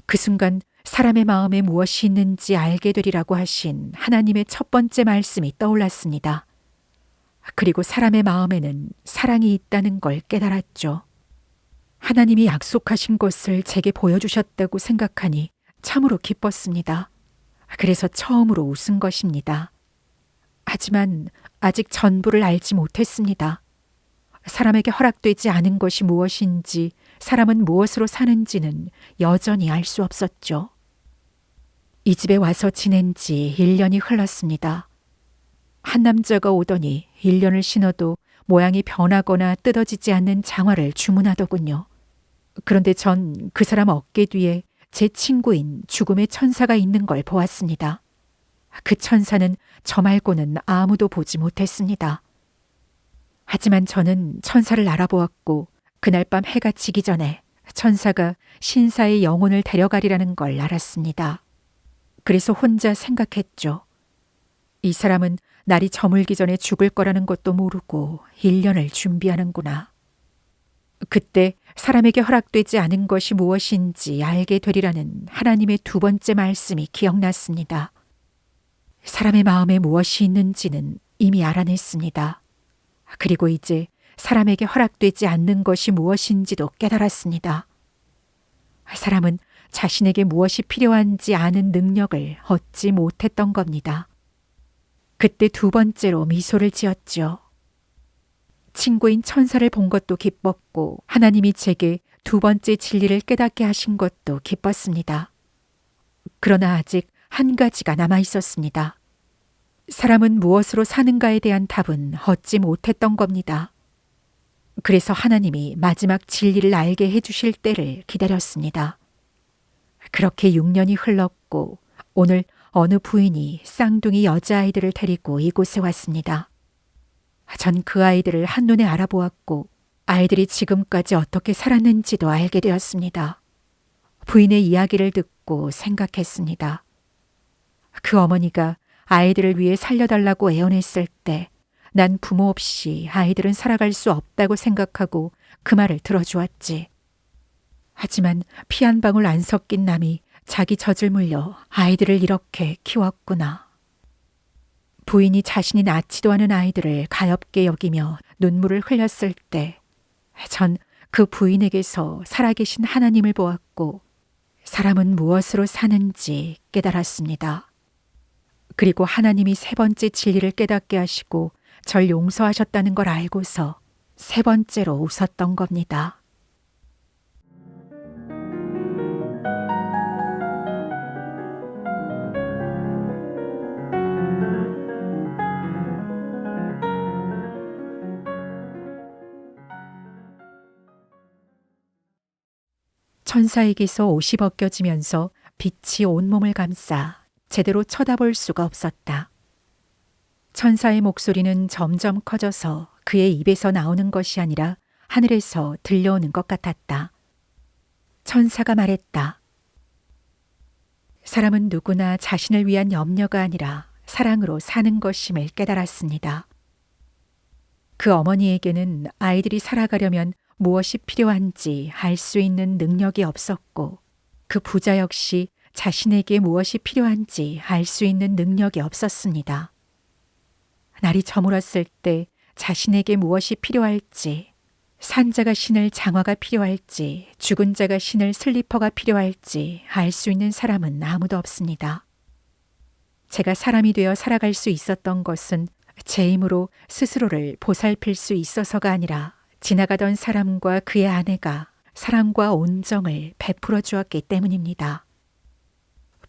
A: 그 순간 사람의 마음에 무엇이 있는지 알게 되리라고 하신 하나님의 첫 번째 말씀이 떠올랐습니다. 그리고 사람의 마음에는 사랑이 있다는 걸 깨달았죠. 하나님이 약속하신 것을 제게 보여주셨다고 생각하니 참으로 기뻤습니다. 그래서 처음으로 웃은 것입니다. 하지만 아직 전부를 알지 못했습니다. 사람에게 허락되지 않은 것이 무엇인지, 사람은 무엇으로 사는지는 여전히 알 수 없었죠. 이 집에 와서 지낸 지 1년이 흘렀습니다. 한 남자가 오더니 1년을 신어도 모양이 변하거나 뜯어지지 않는 장화를 주문하더군요. 그런데 전 그 사람 어깨 뒤에 제 친구인 죽음의 천사가 있는 걸 보았습니다. 그 천사는 저 말고는 아무도 보지 못했습니다. 하지만 저는 천사를 알아보았고 그날 밤 해가 지기 전에 천사가 신사의 영혼을 데려가리라는 걸 알았습니다. 그래서 혼자 생각했죠. 이 사람은 날이 저물기 전에 죽을 거라는 것도 모르고 1년을 준비하는구나. 그때 사람에게 허락되지 않은 것이 무엇인지 알게 되리라는 하나님의 두 번째 말씀이 기억났습니다. 사람의 마음에 무엇이 있는지는 이미 알아냈습니다. 그리고 이제 사람에게 허락되지 않는 것이 무엇인지도 깨달았습니다. 사람은 자신에게 무엇이 필요한지 아는 능력을 얻지 못했던 겁니다. 그때 두 번째로 미소를 지었죠. 친구인 천사를 본 것도 기뻤고 하나님이 제게 두 번째 진리를 깨닫게 하신 것도 기뻤습니다. 그러나 아직 한 가지가 남아 있었습니다. 사람은 무엇으로 사는가에 대한 답은 얻지 못했던 겁니다. 그래서 하나님이 마지막 진리를 알게 해주실 때를 기다렸습니다. 그렇게 6년이 흘렀고 오늘 어느 부인이 쌍둥이 여자아이들을 데리고 이곳에 왔습니다. 전 그 아이들을 한눈에 알아보았고 아이들이 지금까지 어떻게 살았는지도 알게 되었습니다. 부인의 이야기를 듣고 생각했습니다. 그 어머니가 아이들을 위해 살려달라고 애원했을 때 난 부모 없이 아이들은 살아갈 수 없다고 생각하고 그 말을 들어주었지. 하지만 피 한 방울 안 섞인 남이 자기 젖을 물려 아이들을 이렇게 키웠구나. 부인이 자신이 낳지도 않은 아이들을 가엾게 여기며 눈물을 흘렸을 때 전 그 부인에게서 살아계신 하나님을 보았고 사람은 무엇으로 사는지 깨달았습니다. 그리고 하나님이 세 번째 진리를 깨닫게 하시고 절 용서하셨다는 걸 알고서 세 번째로 웃었던 겁니다. 천사에게서 옷이 벗겨지면서 빛이 온몸을 감싸 제대로 쳐다볼 수가 없었다. 천사의 목소리는 점점 커져서 그의 입에서 나오는 것이 아니라 하늘에서 들려오는 것 같았다. 천사가 말했다. 사람은 누구나 자신을 위한 염려가 아니라 사랑으로 사는 것임을 깨달았습니다. 그 어머니에게는 아이들이 살아가려면 무엇이 필요한지 알 수 있는 능력이 없었고 그 부자 역시 자신에게 무엇이 필요한지 알 수 있는 능력이 없었습니다. 날이 저물었을 때 자신에게 무엇이 필요할지, 산자가 신을 장화가 필요할지, 죽은 자가 신을 슬리퍼가 필요할지 알 수 있는 사람은 아무도 없습니다. 제가 사람이 되어 살아갈 수 있었던 것은 제 힘으로 스스로를 보살필 수 있어서가 아니라 지나가던 사람과 그의 아내가 사랑과 온정을 베풀어 주었기 때문입니다.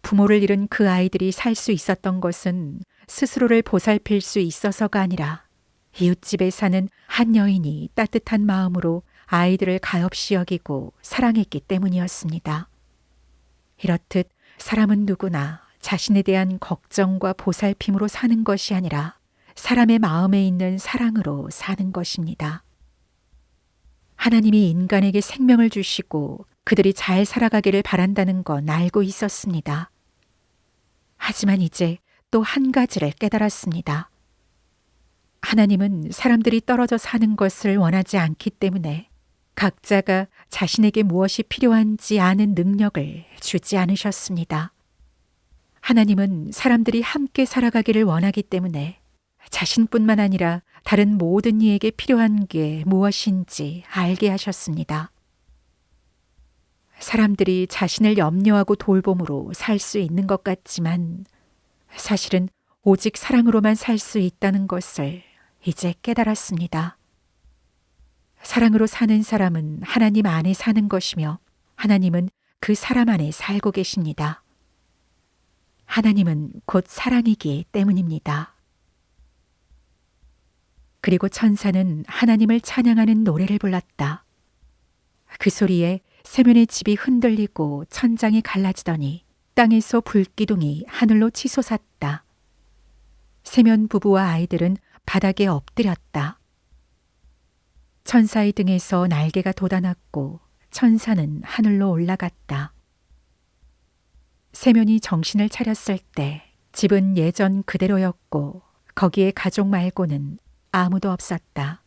A: 부모를 잃은 그 아이들이 살 수 있었던 것은 스스로를 보살필 수 있어서가 아니라 이웃집에 사는 한 여인이 따뜻한 마음으로 아이들을 가엾이 여기고 사랑했기 때문이었습니다. 이렇듯 사람은 누구나 자신에 대한 걱정과 보살핌으로 사는 것이 아니라 사람의 마음에 있는 사랑으로 사는 것입니다. 하나님이 인간에게 생명을 주시고 그들이 잘 살아가기를 바란다는 건 알고 있었습니다. 하지만 이제 또 한 가지를 깨달았습니다. 하나님은 사람들이 떨어져 사는 것을 원하지 않기 때문에 각자가 자신에게 무엇이 필요한지 아는 능력을 주지 않으셨습니다. 하나님은 사람들이 함께 살아가기를 원하기 때문에 자신뿐만 아니라 다른 모든 이에게 필요한 게 무엇인지 알게 하셨습니다. 사람들이 자신을 염려하고 돌봄으로 살 수 있는 것 같지만 사실은 오직 사랑으로만 살 수 있다는 것을 이제 깨달았습니다. 사랑으로 사는 사람은 하나님 안에 사는 것이며 하나님은 그 사람 안에 살고 계십니다. 하나님은 곧 사랑이기 때문입니다. 그리고 천사는 하나님을 찬양하는 노래를 불렀다. 그 소리에 세면의 집이 흔들리고 천장이 갈라지더니 땅에서 불기둥이 하늘로 치솟았다. 세면 부부와 아이들은 바닥에 엎드렸다. 천사의 등에서 날개가 돋아났고 천사는 하늘로 올라갔다. 세면이 정신을 차렸을 때 집은 예전 그대로였고 거기에 가족 말고는 아무도 없었다.